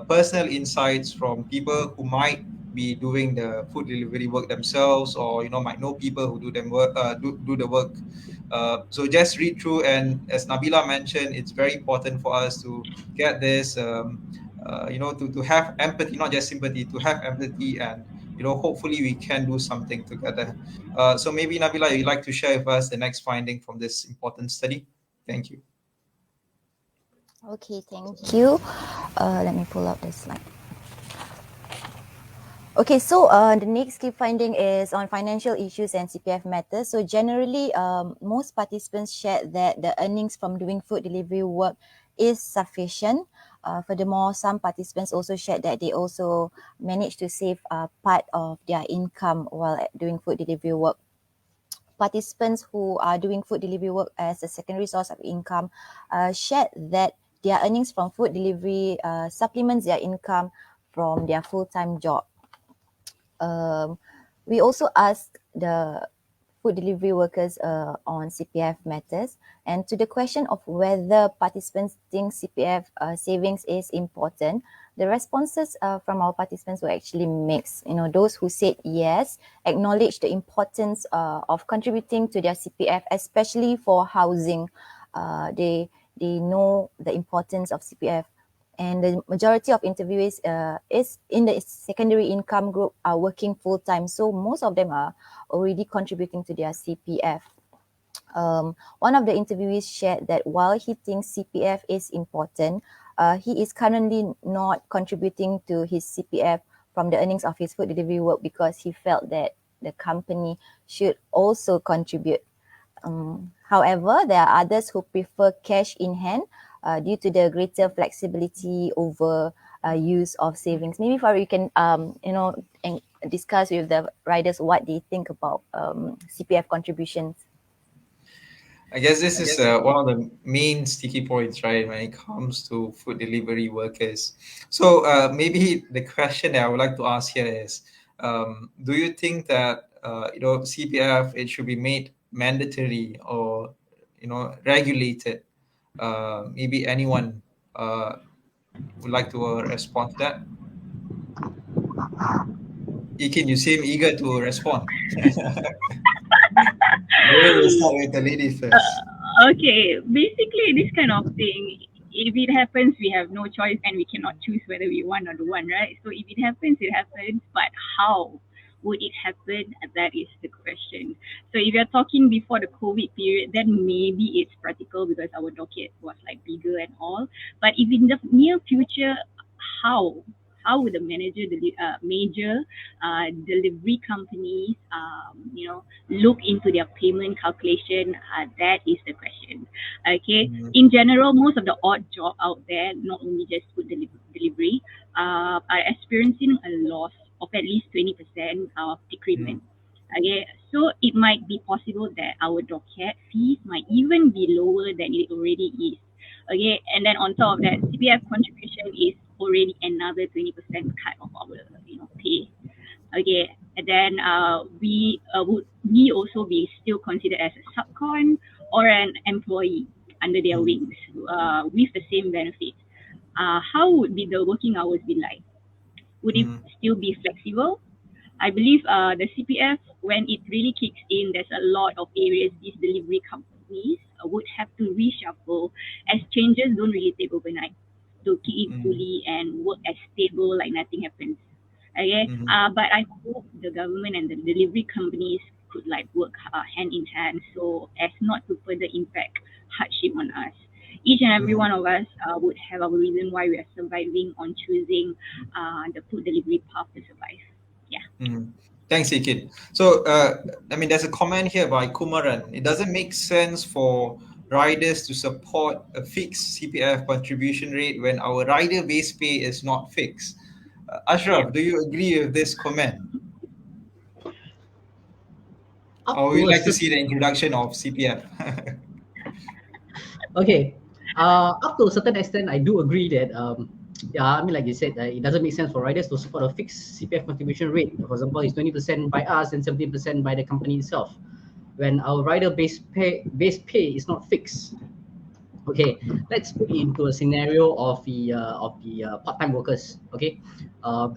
[SPEAKER 1] personal insights from people who might be doing the food delivery work themselves, or might know people who do them work, do the work. So just read through, and as Nabila mentioned, it's very important for us to get this. To have empathy, not just sympathy, to have empathy, and hopefully we can do something together. So maybe Nabila, you'd like to share with us the next finding from this important study? Thank you.
[SPEAKER 2] Okay, thank you. Let me pull out the slide. Okay, so the next key finding is on financial issues and CPF matters. So generally, most participants shared that the earnings from doing food delivery work is sufficient. Furthermore, some participants also shared that they also managed to save part of their income while doing food delivery work. Participants who are doing food delivery work as a secondary source of income shared that their earnings from food delivery supplements their income from their full-time job. We also asked the food delivery workers on CPF matters. And to the question of whether participants think CPF savings is important, the responses from our participants were actually mixed. Those who said yes acknowledged the importance of contributing to their CPF, especially for housing. They know the importance of CPF. And the majority of interviewees is in the secondary income group are working full-time. So most of them are already contributing to their CPF. One of the interviewees shared that while he thinks CPF is important, he is currently not contributing to his CPF from the earnings of his food delivery work because he felt that the company should also contribute. However, there are others who prefer cash in hand due to the greater flexibility over use of savings. Maybe Faru, you can discuss with the riders what they think about CPF contributions.
[SPEAKER 1] I guess this is one of the main sticky points, right, when it comes to food delivery workers. So maybe the question that I would like to ask here is, do you think that CPF, it should be made mandatory or regulated? Maybe anyone would like to respond to that? Ikin, you seem eager to respond. Maybe we'll start with the lady first.
[SPEAKER 3] Okay, basically this kind of thing, if it happens, we have no choice and we cannot choose whether we want or don't want, right? So if it happens, it happens, but how would it happen? That is the question. So if you're talking before the COVID period, then maybe it's practical because our docket was like bigger and all. But if in the near future, how? How would the major delivery companies, look into their payment calculation? That is the question. Okay. In general, most of the odd job out there, not only just food delivery, are experiencing a loss of at least 20% of decrement. Okay, so it might be possible that our docket fees might even be lower than it already is. Okay, and then on top of that, CPF contribution is already another 20% cut of our pay. Okay, and then would we also be still considered as a subcon or an employee under their wings with the same benefits? How would be the working hours be like? Would it still be flexible? I believe the CPF, when it really kicks in, there's a lot of areas these delivery companies would have to reshuffle, as changes don't really take overnight to kick in fully and work as stable like nothing happens. Okay, but I hope the government and the delivery companies could like work hand in hand so as not to further impact hardship on us. Each and every one of us would have our reason why we are surviving on choosing the food delivery path to survive. Yeah.
[SPEAKER 1] Thanks, Ikin. So, there's a comment here by Kumaran. It doesn't make sense for riders to support a fixed CPF contribution rate when our rider base pay is not fixed. Ashraf, do you agree with this comment? Or would you like to see the introduction of CPF?
[SPEAKER 4] Okay. Up to a certain extent, I do agree that like you said, it doesn't make sense for riders to support a fixed CPF contribution rate. For example, it's 20% by us and 17% by the company itself. When our rider base pay is not fixed. Okay, let's put it into a scenario of the part-time workers. Okay,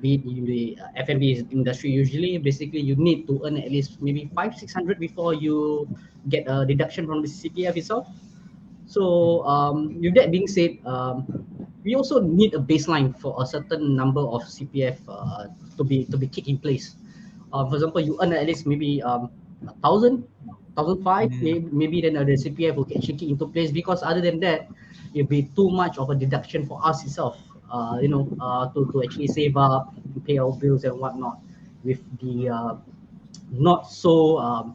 [SPEAKER 4] be it in the F&B industry, usually basically you need to earn at least maybe 500-600 before you get a deduction from the CPF itself. So with that being said, we also need a baseline for a certain number of CPF to be kicked in place. For example, you earn at least maybe 1,000, 1,500, maybe then the CPF will get kicked into place, because other than that, it'll be too much of a deduction for us itself. To actually save up, pay our bills and whatnot, with the not so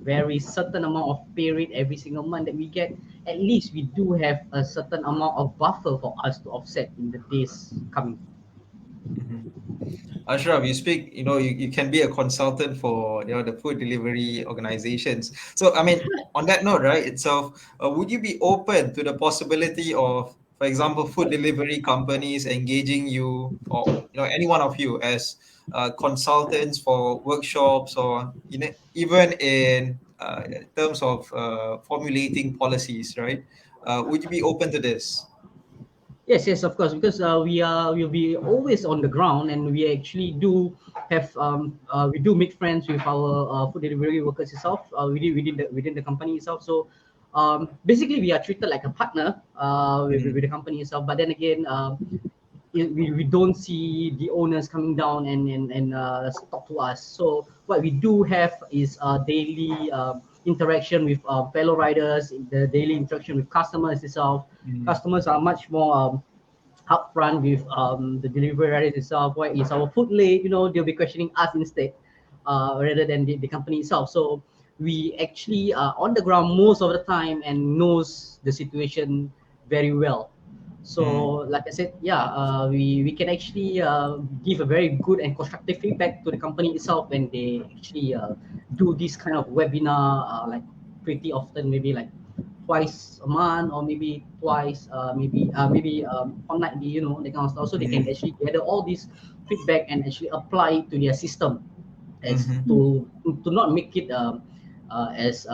[SPEAKER 4] very certain amount of pay rate every single month that we get. At least we do have a certain amount of buffer for us to offset in the days coming.
[SPEAKER 1] Ashraf, you speak, you can be a consultant for the food delivery organizations. So on that note, right, itself, would you be open to the possibility of, for for example, food delivery companies engaging you, or any one of you as consultants for workshops, or even in terms of formulating policies, right? Would you be open to this?
[SPEAKER 4] Yes, yes, of course, because we'll be always on the ground, and we actually do have we do make friends with our food delivery workers itself, within the company itself. So basically, we are treated like a partner with the company itself. But then again, we don't see the owners coming down and talk to us. So what we do have is daily interaction with fellow riders, the daily interaction with customers itself.
[SPEAKER 1] Mm.
[SPEAKER 4] Customers are much more upfront with the delivery riders itself. Why is our food late? They'll be questioning us instead, rather than the company itself. So we actually are on the ground most of the time and knows the situation very well. So, like I said, yeah, we can actually give a very good and constructive feedback to the company itself when they actually do this kind of webinar, like pretty often, maybe like twice a month, or maybe twice, maybe fortnightly, that kind of stuff. So they can actually gather all this feedback and actually apply it to their system, as
[SPEAKER 1] Mm-hmm.
[SPEAKER 4] to not make it as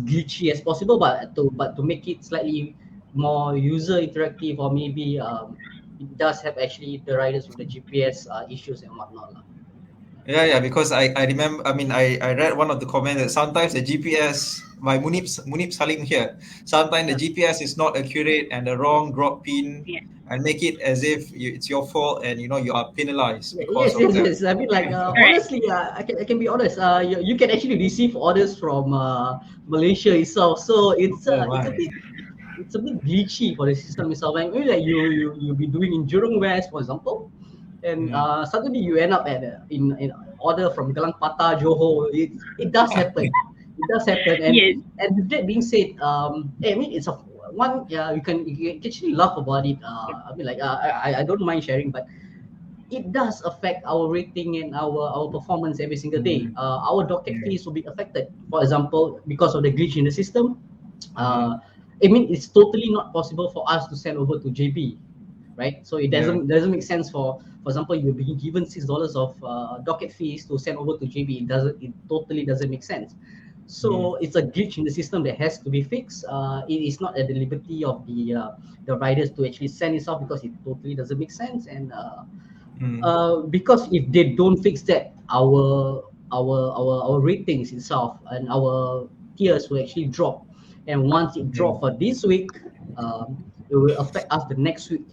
[SPEAKER 4] glitchy as possible, but to make it slightly more user interactive, or maybe it does have actually the riders with the GPS issues and whatnot lah.
[SPEAKER 1] Yeah, because I remember, I mean, I read one of the comments that sometimes the GPS, my Munib Salim here, sometimes the
[SPEAKER 4] Yeah.
[SPEAKER 1] GPS is not accurate and the wrong drop pin,
[SPEAKER 3] Yeah.
[SPEAKER 1] and make it as if it's your fault, and you are penalized because
[SPEAKER 4] Yes,
[SPEAKER 1] of
[SPEAKER 4] yes,
[SPEAKER 1] that.
[SPEAKER 4] yes. I mean, like
[SPEAKER 3] Correct.
[SPEAKER 4] honestly, I can be honest. You can actually receive orders from Malaysia itself, so
[SPEAKER 1] Oh
[SPEAKER 4] it's a
[SPEAKER 1] my.
[SPEAKER 4] bit glitchy for the system itself. I mean, like you'll be doing in Jurong West, for example, and
[SPEAKER 1] Mm.
[SPEAKER 4] suddenly you end up at in order from Galang Patah, Johor. It does happen. It does happen,
[SPEAKER 3] Yes.
[SPEAKER 4] and with that being said, I mean, it's a one. Yeah, you can actually laugh about it. I mean, like I don't mind sharing, but it does affect our rating and our performance every single day.
[SPEAKER 1] Mm.
[SPEAKER 4] Our docket
[SPEAKER 1] Yeah.
[SPEAKER 4] fees will be affected. For example, because of the glitch in the system,
[SPEAKER 1] Mm.
[SPEAKER 4] I mean, it's totally not possible for us to send over to JB, right? So it
[SPEAKER 1] Yeah.
[SPEAKER 4] doesn't make sense. For example, you're being given $6 of docket fees to send over to JB. It totally doesn't make sense.
[SPEAKER 1] Mm.
[SPEAKER 4] So it's a glitch in the system that has to be fixed. It is not at the liberty of the riders to actually send it off, because it totally doesn't make sense. And
[SPEAKER 1] Mm.
[SPEAKER 4] because if they don't fix that, our ratings itself and our tiers will actually drop. And once it
[SPEAKER 1] Yeah.
[SPEAKER 4] drop for this week, it will affect us the next week.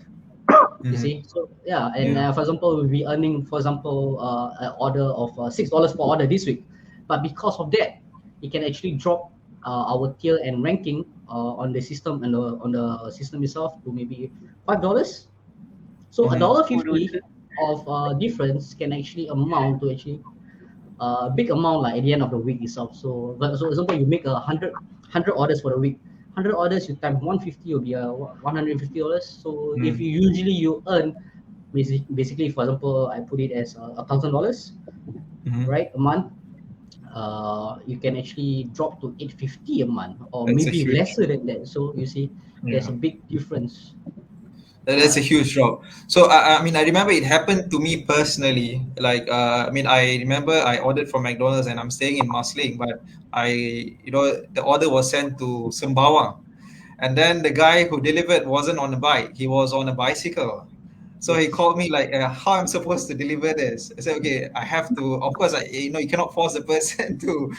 [SPEAKER 4] You
[SPEAKER 1] Mm.
[SPEAKER 4] see, so yeah, and
[SPEAKER 1] Yeah.
[SPEAKER 4] for example, we'll be earning, for example, an order of $6 per order this week, but because of that, it can actually drop our tier and ranking on the system, and on the system itself, to maybe $5. So a
[SPEAKER 1] Mm.
[SPEAKER 4] dollar
[SPEAKER 3] For those.
[SPEAKER 4] fifty of difference can actually amount to actually a big amount, like at the end of the week itself. So, but so for example, you make 100 orders for the week. 100 orders, you time 150 will be $150. So if
[SPEAKER 1] Mm.
[SPEAKER 4] you usually you earn, basically, for example, I put it as $1,000,
[SPEAKER 1] Mm.
[SPEAKER 4] right, a month. You can actually drop to 850 a month, or
[SPEAKER 1] That's a
[SPEAKER 4] maybe
[SPEAKER 1] huge.
[SPEAKER 4] lesser than that. So you see, there's
[SPEAKER 1] Yeah.
[SPEAKER 4] a big difference.
[SPEAKER 1] That's a
[SPEAKER 4] Yeah.
[SPEAKER 1] huge drop. So I mean, I remember it happened to me personally. Like I mean, I remember I ordered from McDonald's and I'm staying in Marsiling, but the order was sent to Sembawang, and then the guy who delivered wasn't on a bike; he was on a bicycle. So he
[SPEAKER 4] Yes.
[SPEAKER 1] called me like, how I'm supposed to deliver this? I said, okay, I have to. Of course, you cannot force the person to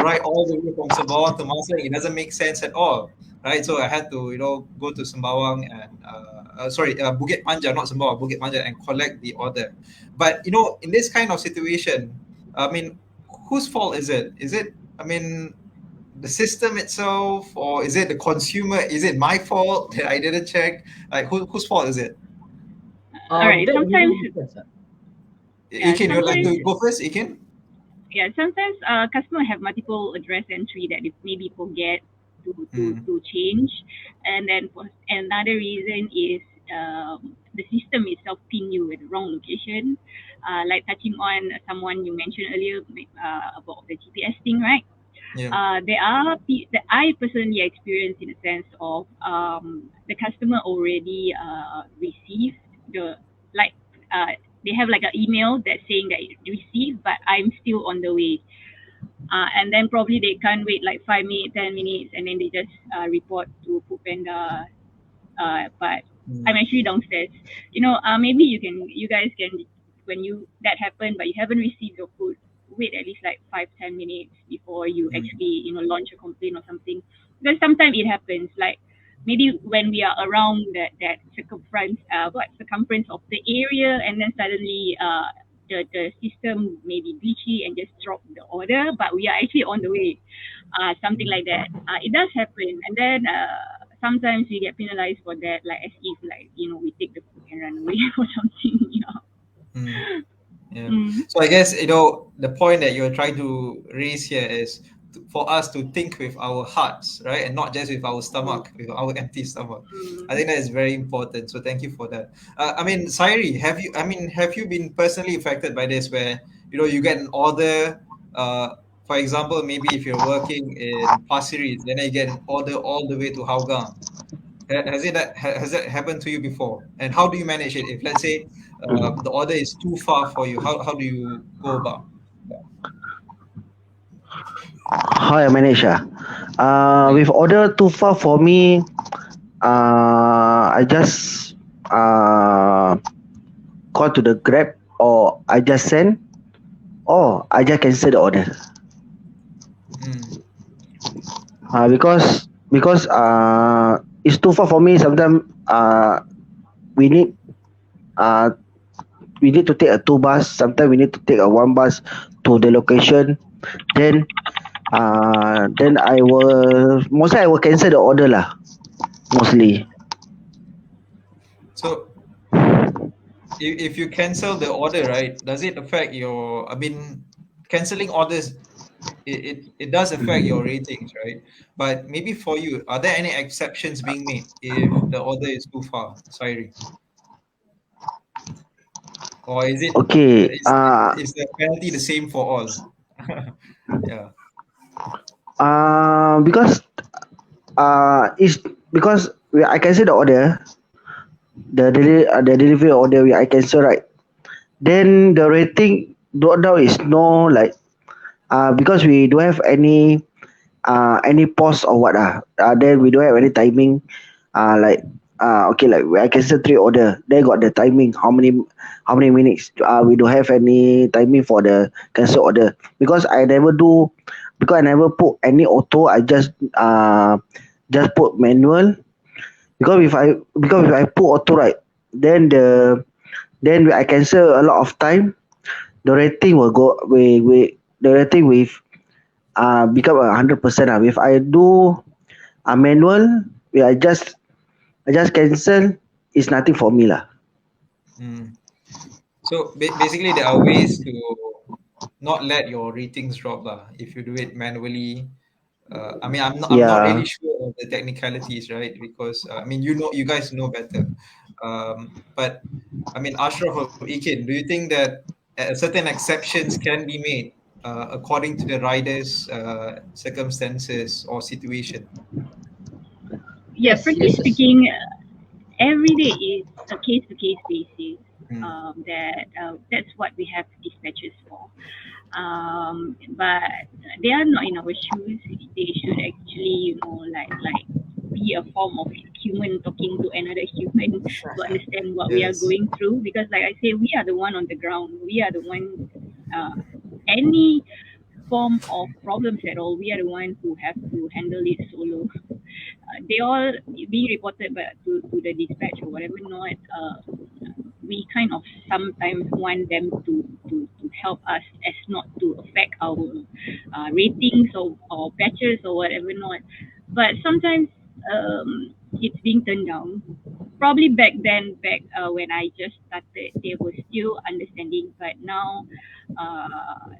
[SPEAKER 1] ride all the way from Sembawang to Marsiling. It doesn't make sense at all, right? So I had to, go to Sembawang and sorry, Bukit Panjang, not Sembawang, Bukit Panjang, and collect the order. But in this kind of situation, I mean, whose fault is it? Is it, I mean, the system itself, or is it the consumer? Is it my fault that I didn't check? Like, whose fault is it?
[SPEAKER 3] All right.
[SPEAKER 4] That
[SPEAKER 3] Sometimes,
[SPEAKER 4] really depends.
[SPEAKER 3] yeah.
[SPEAKER 1] Ikin, you'd like
[SPEAKER 3] Sometimes,
[SPEAKER 1] to go first, Ikin?
[SPEAKER 3] yeah. Sometimes, customer have multiple address entry that they maybe forget
[SPEAKER 1] Mm.
[SPEAKER 3] to change, and then for another reason is the system itself pin you at the wrong location. Like touching on someone you mentioned earlier about the GPS thing, right?
[SPEAKER 1] Yeah.
[SPEAKER 3] There are that I personally experienced in a sense of the customer already received the like they have like an email that's saying that it received, but I'm still on the way. And then probably they can't wait like 5 minutes, 10 minutes, and then they just report to Foodpanda. But I'm actually downstairs. Maybe you guys can, when you that happened, but you haven't received your food, wait at least like 5-10 minutes before you actually launch a complaint or something. Because sometimes it happens like maybe when we are around that circumference of the area, and then suddenly the system may be glitchy and just drop the order, but we are actually on the way, something like that. It does happen, and then sometimes we get penalized for that, like as if like we take the food and run away or something.
[SPEAKER 1] Mm. Yeah.
[SPEAKER 3] Mm.
[SPEAKER 1] So I guess the point that you're trying to raise here is for us to think with our hearts, right, and not just with our stomach, with our empty stomach. I think that is very important. So thank you for that. I mean, Sairi, have you been personally affected by this, where you get an order? For example, maybe if you're working in Pasir Ris, then you get an order all the way to Hougang. Has that happened to you before? And how do you manage it if, let's say, the order is too far for you? How do you go about?
[SPEAKER 5] How I manage with order too far for me, I just call to the Grab, or I just send, or I just cancel the order.
[SPEAKER 1] Mm,
[SPEAKER 5] Because it's too far for me. Sometimes we need uh we need to take a two bus. Sometimes we need to take a one bus to the location. Then then I will cancel the order lah. Mostly.
[SPEAKER 1] so if you cancel the order, right, does it affect your? I mean, canceling orders, it does affect your ratings, right? But maybe for you, are there any exceptions being made if the order is too far? Sorry, or is it
[SPEAKER 5] Okay.
[SPEAKER 1] is the penalty the same for all? Yeah.
[SPEAKER 5] Because it's because I cancel the order, the delivery order I cancel, right. Then the rating drop down is no, like because we don't have any pause or what then we don't have any timing, like okay, like I cancel 3 order, they got the timing how many minutes. We don't have any timing for the cancel order, because I never put any auto. I just put manual, because if I put auto, right, then then I cancel a lot of time, the rating will go, we the rating with become 100%. If I do a manual, I just cancel, it's nothing for me lah.
[SPEAKER 1] Mm. So basically, there are ways to not let your ratings drop lah. If you do it manually, I mean, I'm not really
[SPEAKER 5] Yeah.
[SPEAKER 1] sure of the technicalities, right? Because I mean, you guys know better. But I mean, Ashraf or Ikin, do you think that certain exceptions can be made according to the rider's circumstances or situation?
[SPEAKER 3] Yeah,
[SPEAKER 4] Yes,
[SPEAKER 3] frankly
[SPEAKER 4] yes, yes.
[SPEAKER 3] speaking, every day is a case to case basis.
[SPEAKER 1] Mm.
[SPEAKER 3] That's what we have dispatchers for. But they are not in our shoes. They should actually, like be a form of human talking to another human to understand what we are
[SPEAKER 1] Yes.
[SPEAKER 3] going through. Because, like I say, we are the one on the ground. We are the one. Any form of problems at all, we are the one who have to handle it solo. They all being reported to the dispatch or whatever not. We kind of sometimes want them to help us as not to affect our ratings or patches or whatever not. But sometimes it's being turned down. Probably back when I just started, they were still understanding, but now uh,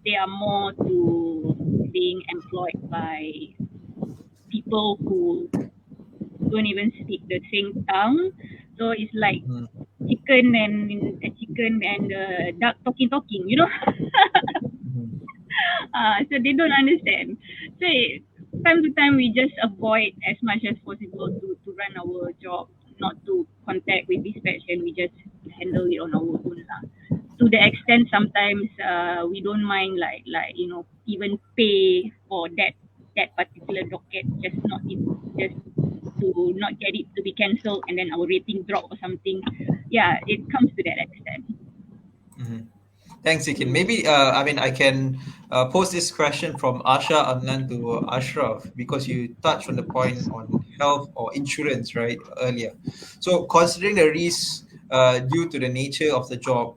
[SPEAKER 3] they are more to being employed by people who don't even speak the same tongue. So it's like
[SPEAKER 1] Mm.
[SPEAKER 3] chicken and duck talking.
[SPEAKER 1] Mhm.
[SPEAKER 3] So they don't understand. So time to time we just avoid as much as possible to run our job, not to contact with dispatch, and we just handle it on our own lah. To the extent sometimes we don't mind like even pay for that particular docket, just not it, just to not get it to be cancelled and then our rating drop or something. Yeah, it comes to that extent.
[SPEAKER 1] Mhm. Thanks, Ikin. Maybe I can pose this question from Asha Adnan to Ashraf, because you touched on the point on health or insurance right earlier. So, considering the risks due to the nature of the job,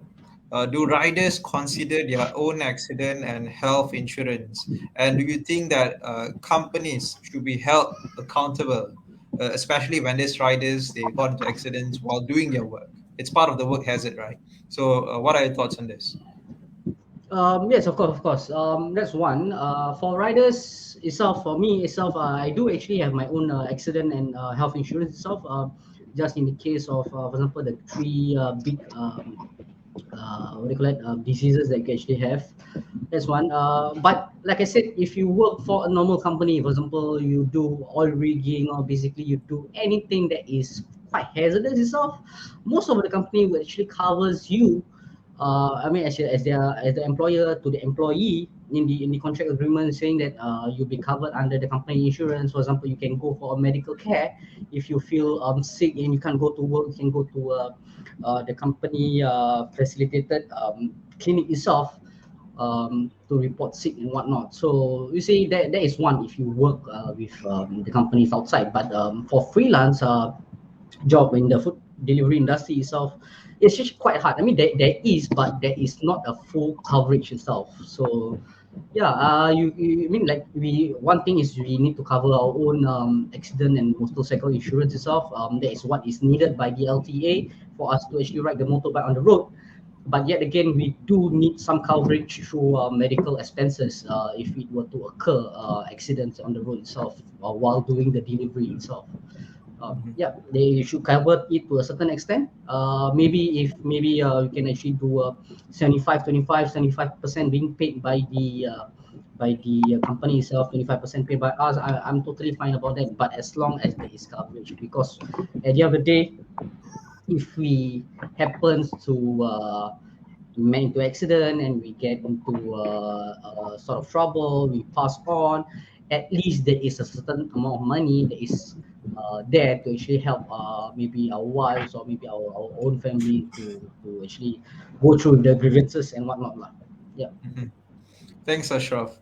[SPEAKER 1] do riders consider their own accident and health insurance? And do you think that companies should be held accountable, especially when these riders they got into accidents while doing their work? It's part of the work hazard, right? So, what are your thoughts on this?
[SPEAKER 4] Yes, of course, of course. That's one. For riders itself, for me itself, I do actually have my own accident and health insurance itself. Just in the case of, for example, the three big what do you call it, diseases that you actually have. That's one. But like I said, if you work for a normal company, for example, you do oil rigging or basically you do anything that is quite hazardous itself, most of the company will actually covers you. I mean, as the employer to the employee in the contract agreement, saying that you'll be covered under the company insurance. For example, you can go for a medical care if you feel sick and you can't go to work. You can go to the company facilitated clinic itself to report sick and whatnot. So you see that is one if you work with the companies outside. But for freelance job in the food delivery industry itself, it's just quite hard. I mean, there is, but there is not a full coverage itself. So yeah, you I mean like one thing is we need to cover our own accident and motorcycle insurance itself. That is what is needed by the LTA for us to actually ride the motorbike on the road. But yet again, we do need some coverage through medical expenses if it were to occur accidents on the road itself while doing the delivery itself. Yeah, they should cover it to a certain extent. Maybe if you can actually do 75% being paid by the company itself, 25% paid by us. I'm totally fine about that. But as long as there is coverage, because at the end of the day, if we happens to get into accident and we get into sort of trouble, we pass on, at least there is a certain amount of money that is there to actually help maybe our wives or maybe our own family to actually go through the grievances and whatnot lah. Yeah.
[SPEAKER 1] Mhm. Thanks, Ashraf.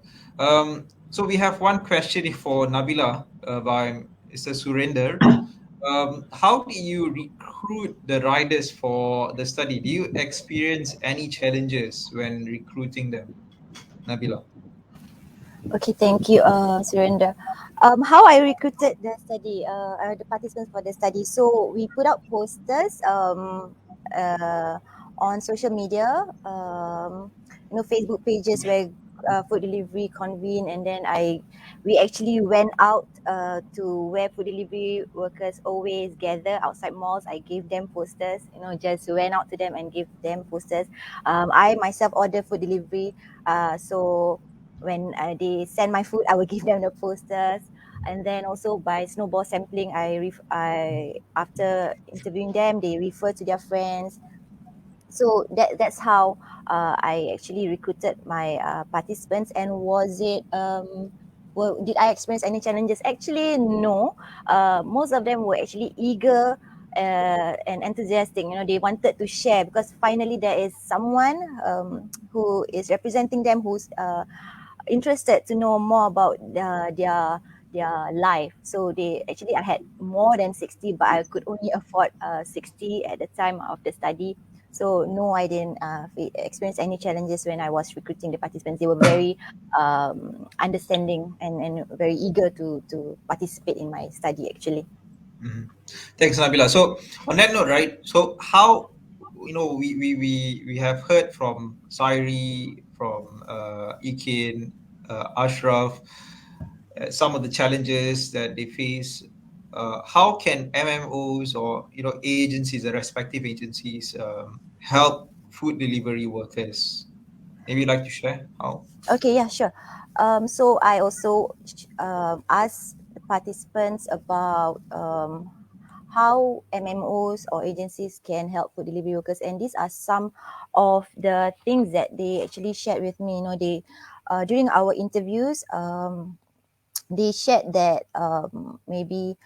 [SPEAKER 1] So we have one question for Nabila by Mr. Surinder. How do you recruit the riders for the study? Do you experience any challenges when recruiting them, Nabila?
[SPEAKER 2] Okay, thank you, Surendra. How I recruited the participants for the study. So we put out posters on social media, Facebook pages where food delivery convene, and then we actually went out to where food delivery workers always gather outside malls. I gave them posters, just went out to them and gave them posters. I myself order food delivery, so when they send my food, I will give them the posters. And then also by snowball sampling, I after interviewing them, they refer to their friends. So that's how I actually recruited my participants. And was it did I experience any challenges? Actually, no. Most of them were actually eager and enthusiastic. They wanted to share, because finally there is someone who is representing them, who's interested to know more about their life. So I had more than 60, but I could only afford 60 at the time of the study. So no, I didn't experience any challenges when I was recruiting the participants. They were very understanding and very eager to participate in my study actually.
[SPEAKER 1] Mhm. Thanks, Nabila. So on that note, right? So how we have heard from Sairi, from Ikin, Ashraf, some of the challenges that they face. How can MMOs or agencies, the respective agencies, help food delivery workers? Maybe you'd like to share how?
[SPEAKER 2] Okay, yeah, sure. So I also asked the participants about how MMOs or agencies can help food delivery workers, and these are some of the things that they actually shared with me. They during our interviews, they shared that maybe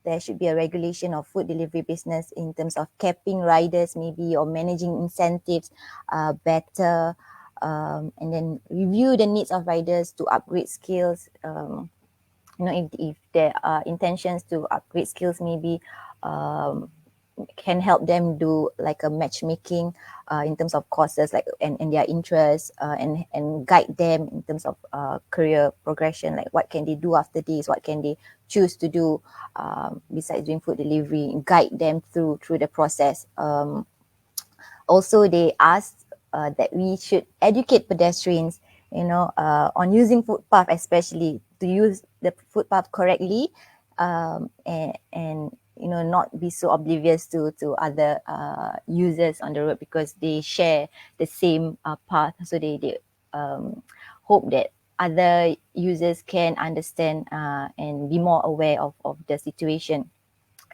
[SPEAKER 2] there should be a regulation of food delivery business in terms of capping riders maybe, or managing incentives better, and then review the needs of riders to upgrade skills. If there are intentions to upgrade skills, maybe can help them do like a matchmaking in terms of courses, like and their interests, and guide them in terms of career progression, like what can they do after this, what can they choose to do besides doing food delivery, guide them through the process. Also, they asked that we should educate pedestrians, on using footpath, especially to use the footpath correctly, and not be so oblivious to other users on the road, because they share the same path. So they hope that other users can understand and be more aware of the situation.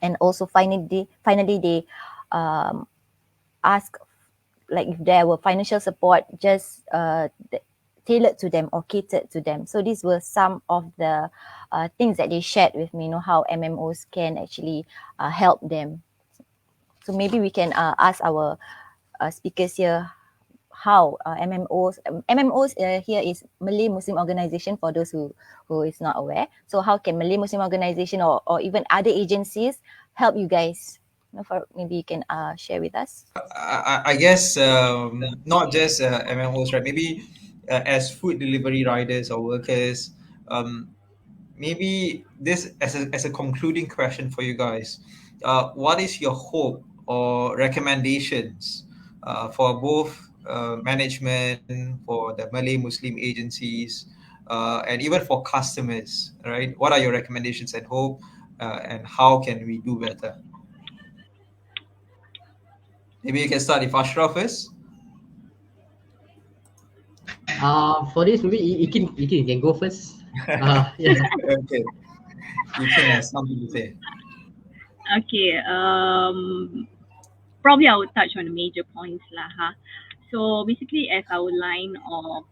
[SPEAKER 2] And also finally they ask, like, if there were financial support just tailored to them or catered to them. So these were some of the things that they shared with me, how MMOs can actually help them. So maybe we can ask our speakers here how MMOs here is Malay Muslim Organisation, for those who is not aware. So how can Malay Muslim Organisation or even other agencies help you guys? Maybe you can share with us.
[SPEAKER 1] I guess not just MMOs, right? Maybe as food delivery riders or workers, um, maybe this as a concluding question for you guys. What is your hope or recommendations for both management, for the Malay Muslim agencies, and even for customers, right? What are your recommendations and hope, and how can we do better? Maybe you can start with Ashraf first.
[SPEAKER 4] For this, maybe you can go first. Yeah.
[SPEAKER 1] Okay, you can have something to say.
[SPEAKER 3] Okay. Probably I would touch on the major points lah. So basically, as our line of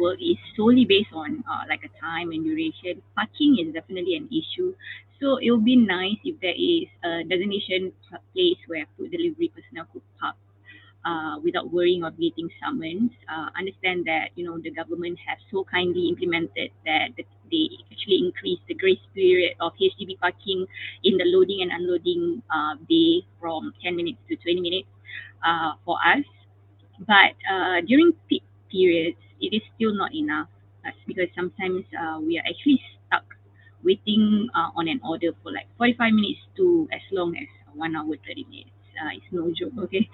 [SPEAKER 3] work is solely based on like a time and duration, parking is definitely an issue. So it would be nice if there is a designation place where food delivery personnel could park without worrying of getting summons. Understand that the government has so kindly implemented that they actually increased the grace period of HDB parking in the loading and unloading bay from 10 minutes to 20 minutes for us. But during peak periods, it is still not enough. That's because sometimes we are actually stuck waiting on an order for like 45 minutes to as long as 1 hour 30 minutes. It's no joke, okay?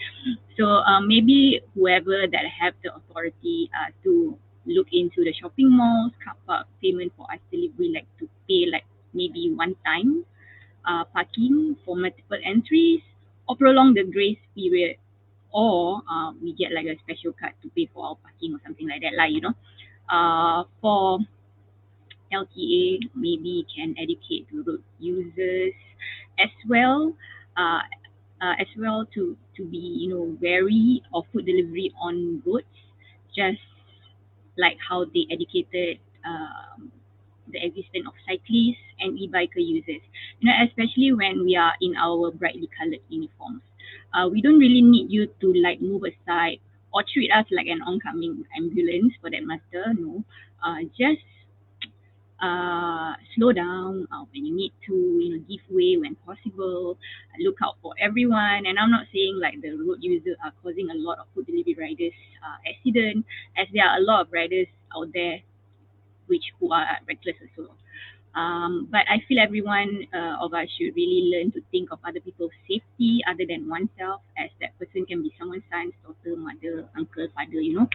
[SPEAKER 3] So maybe whoever that have the authority to look into the shopping malls, car park payment for us delivery, like to pay like maybe one time parking for multiple entries, or prolong the grace period, or we get like a special card to pay for our parking or something like that, for LTA, maybe can educate the road users as well, uh, to be wary of food delivery on roads, just like how they educated the existence of cyclists and e-biker users. Especially when we are in our brightly colored uniforms. We don't really need you to like move aside or treat us like an oncoming ambulance for that matter. No, just slow down when you need to, give way when possible, look out for everyone. And I'm not saying like the road users are causing a lot of food delivery riders accident, as there are a lot of riders out there who are reckless also. But I feel everyone of us should really learn to think of other people's safety other than oneself, as that person can be someone's son, daughter, mother, uncle, father.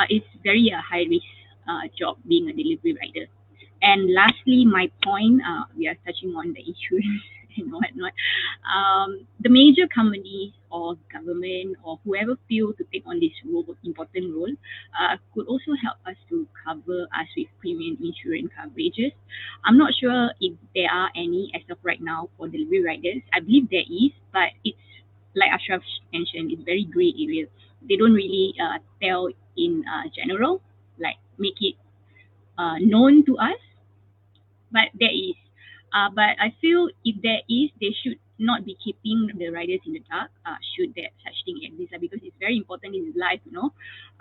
[SPEAKER 3] It's very a high risk job being a delivery rider. And lastly, my point, we are touching on the insurance and whatnot. The major companies or government or whoever feel to take on this important role, could also help us to cover us with premium insurance coverages. I'm not sure if there are any as of right now for delivery riders. I believe there is, but it's like Ashraf mentioned, it's very grey area. They don't really tell in general, like make it known to us, but there is. But I feel if there is, they should not be keeping the riders in the dark. Should that such thing exist, because it's very important in life, you know.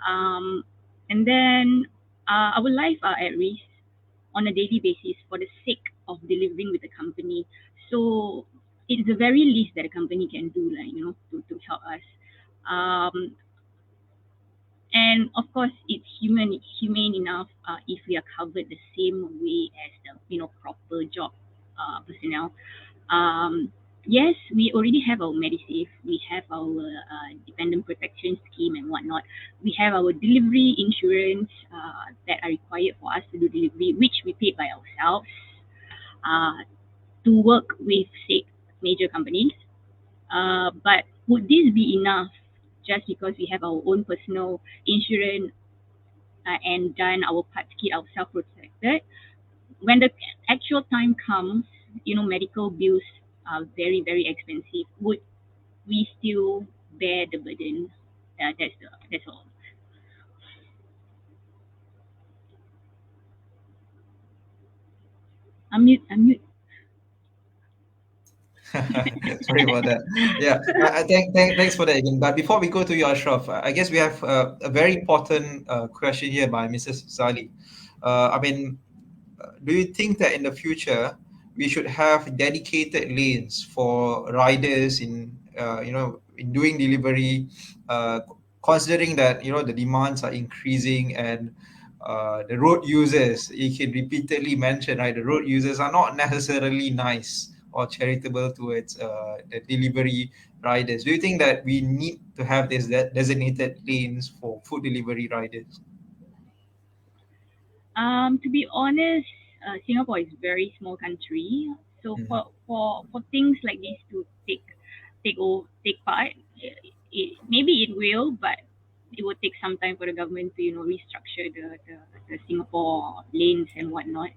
[SPEAKER 3] And then our life are at risk on a daily basis for the sake of delivering with the company. So it's the very least that a company can do, like, you know, to help us. And of course, it's humane enough if we are covered the same way as the, you know, proper job personnel. Yes, we already have our Medisave, we have our dependent protection scheme and whatnot. We have our delivery insurance that are required for us to do delivery, which we pay by ourselves to work with, say, major companies. But would this be enough just because we have our own personal insurance and done our part to keep ourselves protected? When the actual time comes, you know, medical bills are very, very expensive. Would we still bear the burden? That's all. Unmute.
[SPEAKER 1] Sorry about that. Yeah, thanks for that again. But before we go to you, Ashraf, I guess we have a very important question here by Mrs. Zali. I mean, do you think that in the future we should have dedicated lanes for riders in in doing delivery, considering that the demands are increasing and the road users, you can repeatedly mention, right, the road users are not necessarily nice or charitable towards the delivery riders. Do you think that we need to have this designated lanes for food delivery riders?
[SPEAKER 3] To be honest, Singapore is a very small country, so for things like this to take part, maybe it will, but it will take some time for the government to restructure the Singapore lanes and whatnot.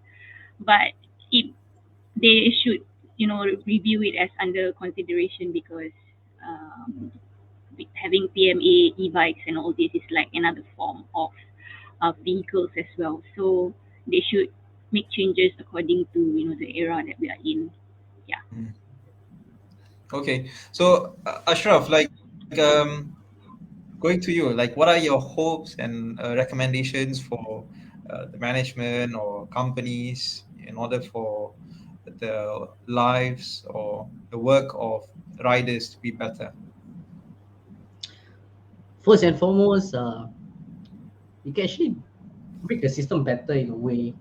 [SPEAKER 3] But they should review it as under consideration, because um, having PMA e-bikes and all this is like another form of vehicles as well. So they should make changes according to the era that we are in. Yeah.
[SPEAKER 1] Okay, so Ashraf, um, going to you, like, what are your hopes and recommendations for the management or companies in order for the lives or the work of riders to be better?
[SPEAKER 4] First and foremost, you can actually make the system better in a way,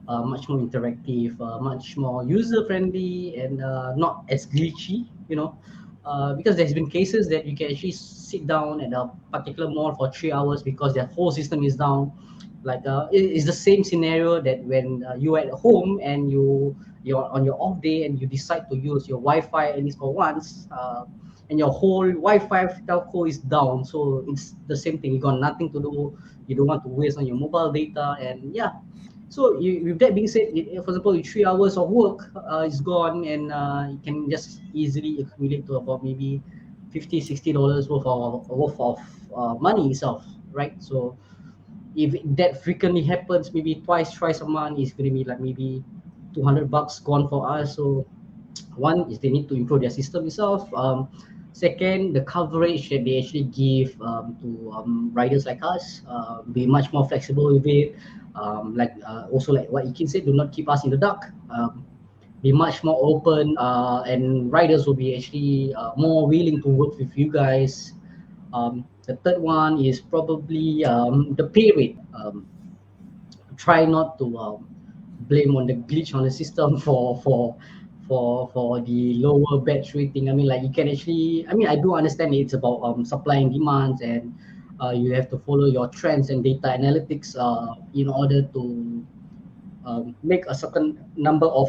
[SPEAKER 4] much more interactive, much more user friendly, and not as glitchy. Because there's been cases that you can actually sit down at a particular mall for 3 hours because their whole system is down. Like it's the same scenario that when you're at home and you're on your off day and you decide to use your Wi-Fi at least for once. And your whole Wi-Fi telco is down, so it's the same thing. You got nothing to do. You don't want to waste on your mobile data, and yeah. So with that being said, for example, 3 hours of work is gone, and you can just easily accumulate to about maybe $50-$60 worth of money itself, right? So if that frequently happens, maybe twice a month, is going to be like maybe $200 gone for us. So one is they need to improve their system itself. Second, the coverage that they actually give to riders like us, be much more flexible with it. Also like what Ikin said, do not keep us in the dark. Be much more open, and riders will be actually more willing to work with you guys. The third one is probably the pay rate. Try not to blame on the glitch on the system for the lower batch rating. I mean, like, you can actually, I mean, I do understand it's about supply and demands, and you have to follow your trends and data analytics in order to make a certain number of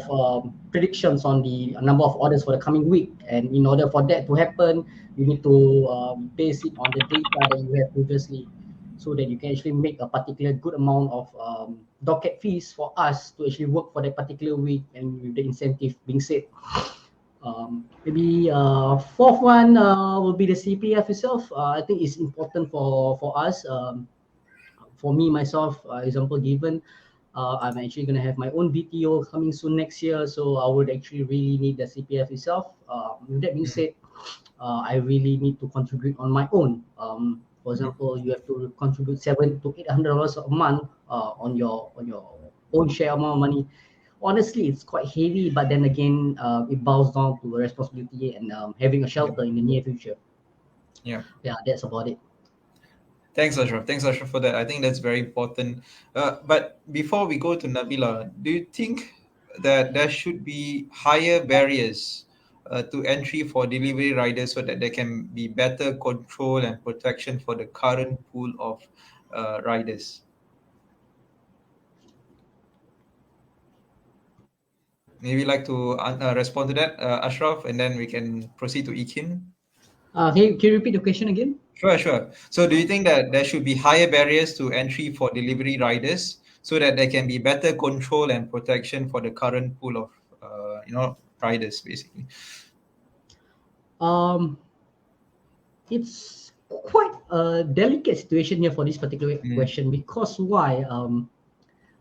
[SPEAKER 4] predictions on the number of orders for the coming week. And in order for that to happen, you need to base it on the data that you have previously, so that you can actually make a particular good amount of docket fees for us to actually work for that particular week, and with the incentive being set. Maybe fourth one will be the CPF itself. I think it's important for us. For me myself, example given, I'm actually going to have my own BTO coming soon next year, so I would actually really need the CPF itself. With that being said, I really need to contribute on my own. For example, you have to contribute $700 to $800 a month on your own share amount of money. Honestly, it's quite heavy, but then again, it boils down to responsibility and having a shelter in the near future.
[SPEAKER 1] Yeah.
[SPEAKER 4] That's about it.
[SPEAKER 1] Thanks, Ashraf, for that. I think that's very important. But before we go to Nabila, do you think that there should be higher barriers to entry for delivery riders so that there can be better control and protection for the current pool of riders? Maybe like to respond to that, Ashraf, and then we can proceed to Ekin.
[SPEAKER 4] Can you repeat the question again?
[SPEAKER 1] Sure. So do you think that there should be higher barriers to entry for delivery riders so that there can be better control and protection for the current pool of riders, basically?
[SPEAKER 4] It's quite a delicate situation here for this particular question, because why?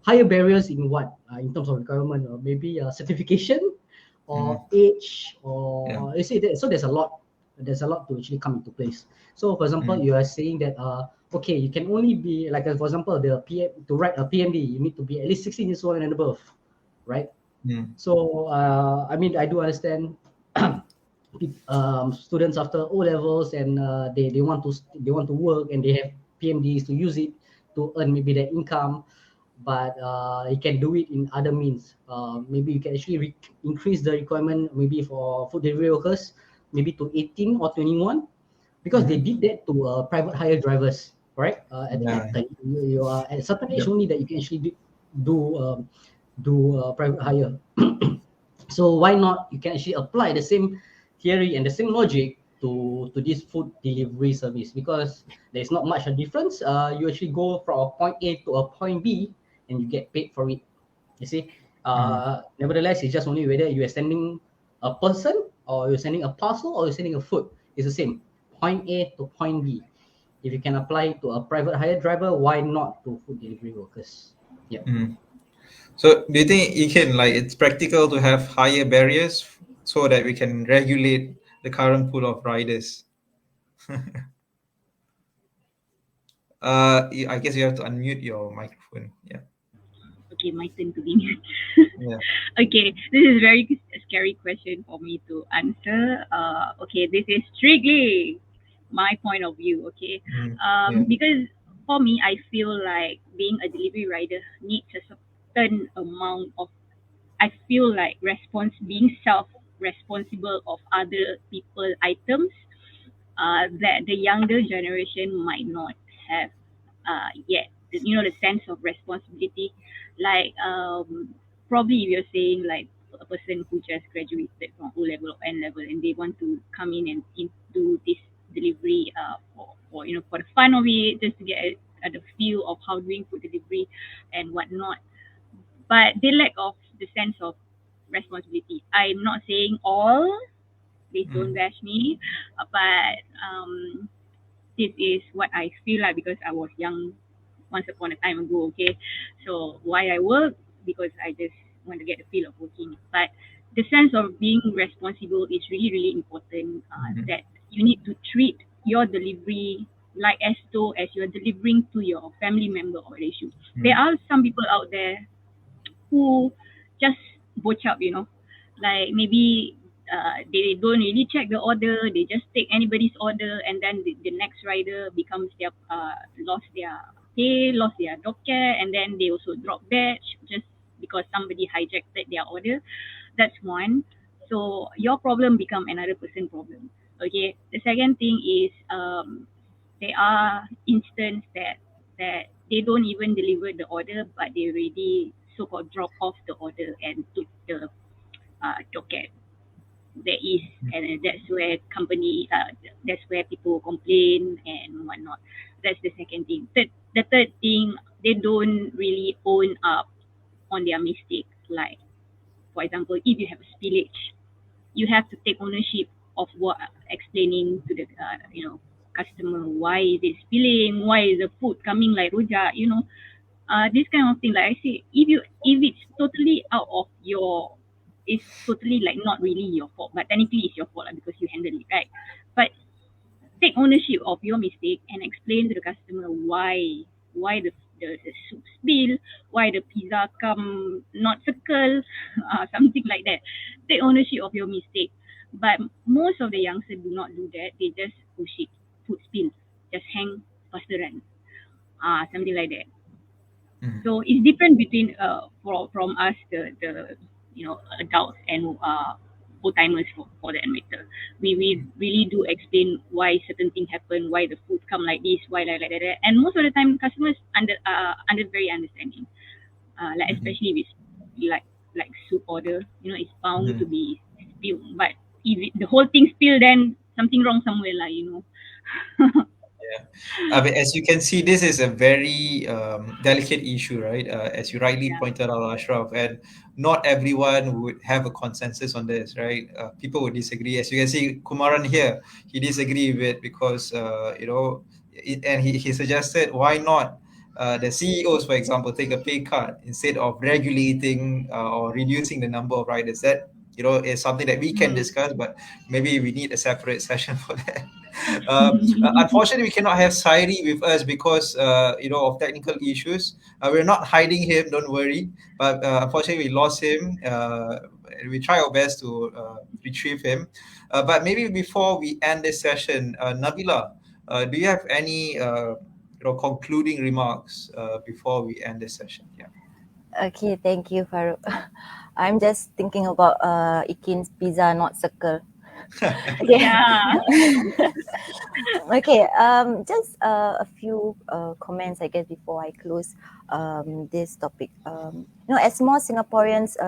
[SPEAKER 4] Higher barriers in what? In terms of requirement, or maybe certification, or age, or you see that. So there's a lot to actually come into place. So for example, you are saying that okay, you can only be like, for example, the to write a PMD, you need to be at least 16 years old and above, right? So I mean, I do understand students after O levels, and they want to work, and they have PMDs to use it to earn maybe their income, but you can do it in other means. Maybe you can actually increase the requirement maybe for food delivery workers, maybe to 18 or 21, because they did that to private hire drivers, right? You are at a certain age only that you can actually do private hire. So why not? You can actually apply the same theory and the same logic to this food delivery service, because there's not much a difference. You actually go from a point A to a point B, and you get paid for it. You see, nevertheless, it's just only whether you are sending a person, or you're sending a parcel, or you're sending a food. It's the same, point A to point B. If you can apply it to a private hire driver, why not to food delivery workers? Yeah.
[SPEAKER 1] So do you think it's practical to have higher barriers so that we can regulate the current pool of riders? I guess you have to unmute your microphone. Yeah.
[SPEAKER 3] Okay, my turn to be mute.
[SPEAKER 1] Yeah.
[SPEAKER 3] Okay, this is very scary question for me to answer. Okay, this is strictly my point of view. Okay, because for me, I feel like being a delivery rider needs a certain amount of. I feel like being self-responsible of other people items that the younger generation might not have yet. You know, the sense of responsibility. Like probably if you're saying like a person who just graduated from O level or N level, and they want to come in and do this delivery for for the fun of it, just to get the feel of how doing food delivery and whatnot. But they lack of the sense of responsibility. I'm not saying all, please don't bash me, but this is what I feel like, because I was young once upon a time ago. Okay, so why I work, because I just want to get the feel of working. But the sense of being responsible is really, really important. That you need to treat your delivery like as though as you're delivering to your family member or relation. There are some people out there who just botch up, like maybe they don't really check the order, they just take anybody's order, and then the next rider becomes their lost their pay, lost their docket, and then they also drop batch just because somebody hijacked their order. That's one. So your problem become another person problem. Okay. The second thing is there are instances that they don't even deliver the order, but they already so-called drop off the order and took the docket. There is, and that's where that's where people complain and whatnot. That's the second thing. The third thing, they don't really own up on their mistakes. Like, for example, if you have a spillage, you have to take ownership of what, explaining to the customer, why is it spilling, why is the food coming like rojak, this kind of thing. Like I say, if it's totally out of your, it's totally like not really your fault, but technically it's your fault because you handled it, right? But take ownership of your mistake and explain to the customer why the soup spill, why the pizza come not circle, something like that. Take ownership of your mistake. But most of the youngsters do not do that. They just push it, food spill, just hang, faster run, something like that. So it's different between from us, the adults, and old timers for that matter. We really do explain why certain things happen, why the food come like this, why like that, and most of the time customers under very understanding. Like especially with like soup order, it's bound to be spilled. But if the whole thing spill, then something wrong somewhere,
[SPEAKER 1] Yeah. I mean, as you can see, this is a very delicate issue, right? As you rightly
[SPEAKER 3] Yeah.
[SPEAKER 1] pointed out, Ashraf, and not everyone would have a consensus on this, right? People would disagree. As you can see, Kumaran here, he disagree with it because, and he suggested why not the CEOs, for example, take a pay cut instead of regulating or reducing the number of riders. That, is something that we can discuss, but maybe we need a separate session for that. Unfortunately, we cannot have Sairi with us because of technical issues. We're not hiding him, don't worry. But unfortunately, we lost him. We try our best to retrieve him. But maybe before we end this session, Nabila, do you have any concluding remarks before we end this session? Yeah.
[SPEAKER 2] Okay, thank you, Farouk. I'm just thinking about Ikin's pizza, not circle. Okay.
[SPEAKER 3] Yeah.
[SPEAKER 2] Okay. Just a few comments, I guess, before I close this topic. As more Singaporeans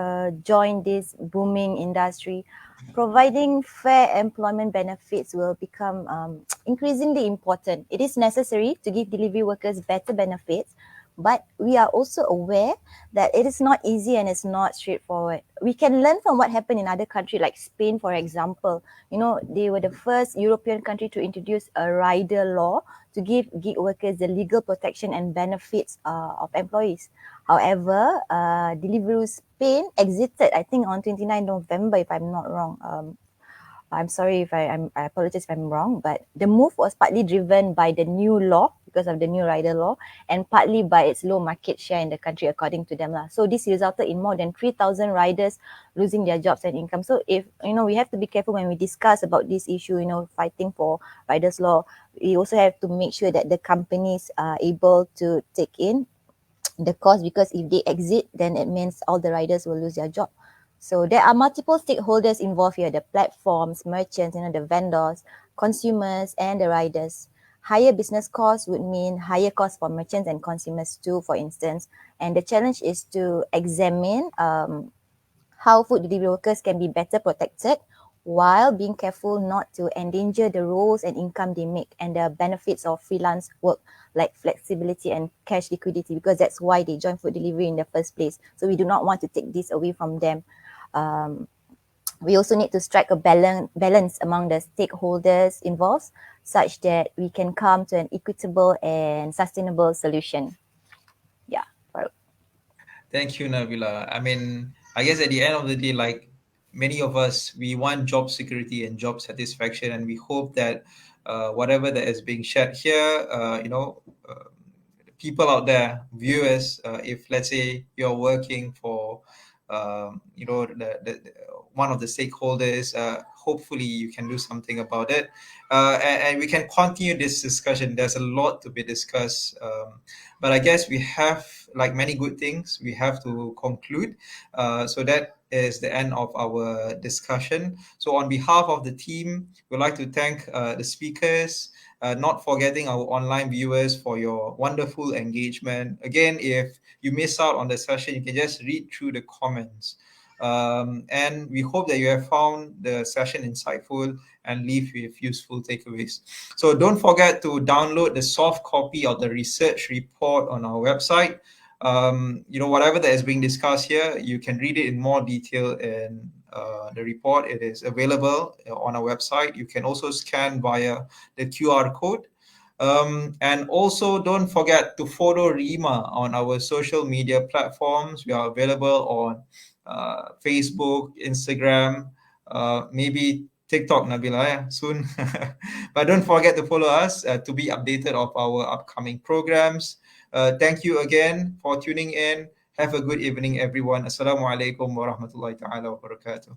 [SPEAKER 2] join this booming industry, providing fair employment benefits will become increasingly important. It is necessary to give delivery workers better benefits, but we are also aware that it is not easy and it's not straightforward. We can learn from what happened in other countries like Spain, for example. They were the first European country to introduce a rider law to give gig workers the legal protection and benefits of employees. However, Deliveroo Spain exited, I think, on 29 November, if I'm not wrong. I'm sorry if I apologize if I'm wrong, but the move was partly driven by the new law, because of the new rider law, and partly by its low market share in the country, according to them. So this resulted in more than 3,000 riders losing their jobs and income. So if, we have to be careful when we discuss about this issue, fighting for riders law. We also have to make sure that the companies are able to take in the cost, because if they exit, then it means all the riders will lose their job. So there are multiple stakeholders involved here: the platforms, merchants, the vendors, consumers, and the riders. Higher business costs would mean higher costs for merchants and consumers too, for instance. And the challenge is to examine how food delivery workers can be better protected while being careful not to endanger the roles and income they make and the benefits of freelance work, like flexibility and cash liquidity, because that's why they join food delivery in the first place. So we do not want to take this away from them. We also need to strike a balance among the stakeholders involved, such that we can come to an equitable and sustainable solution. Yeah.
[SPEAKER 1] Thank you, Nabila. I mean, I guess at the end of the day, like many of us, we want job security and job satisfaction, and we hope that whatever that is being shared here, people out there, viewers, if let's say you're working for, the one of the stakeholders, hopefully you can do something about it, and we can continue this discussion. There's a lot to be discussed, but I guess we have, like many good things, we have to conclude. So that is the end of our discussion. So on behalf of the team, we'd like to thank the speakers not forgetting our online viewers for your wonderful engagement. Again, if you miss out on the session, you can just read through the comments. And we hope that you have found the session insightful and leave with useful takeaways. So don't forget to download the soft copy of the research report on our website. Whatever that is being discussed here, you can read it in more detail in the report. It is available on our website. You can also scan via the QR code. And also don't forget to follow RIMA on our social media platforms. We are available on Facebook, Instagram, maybe TikTok, Nabila, soon. But don't forget to follow us to be updated of our upcoming programs. Thank you again for tuning in. Have a good evening, everyone. Assalamu alaikum wa rahmatullahi ta'ala wa barakatuh.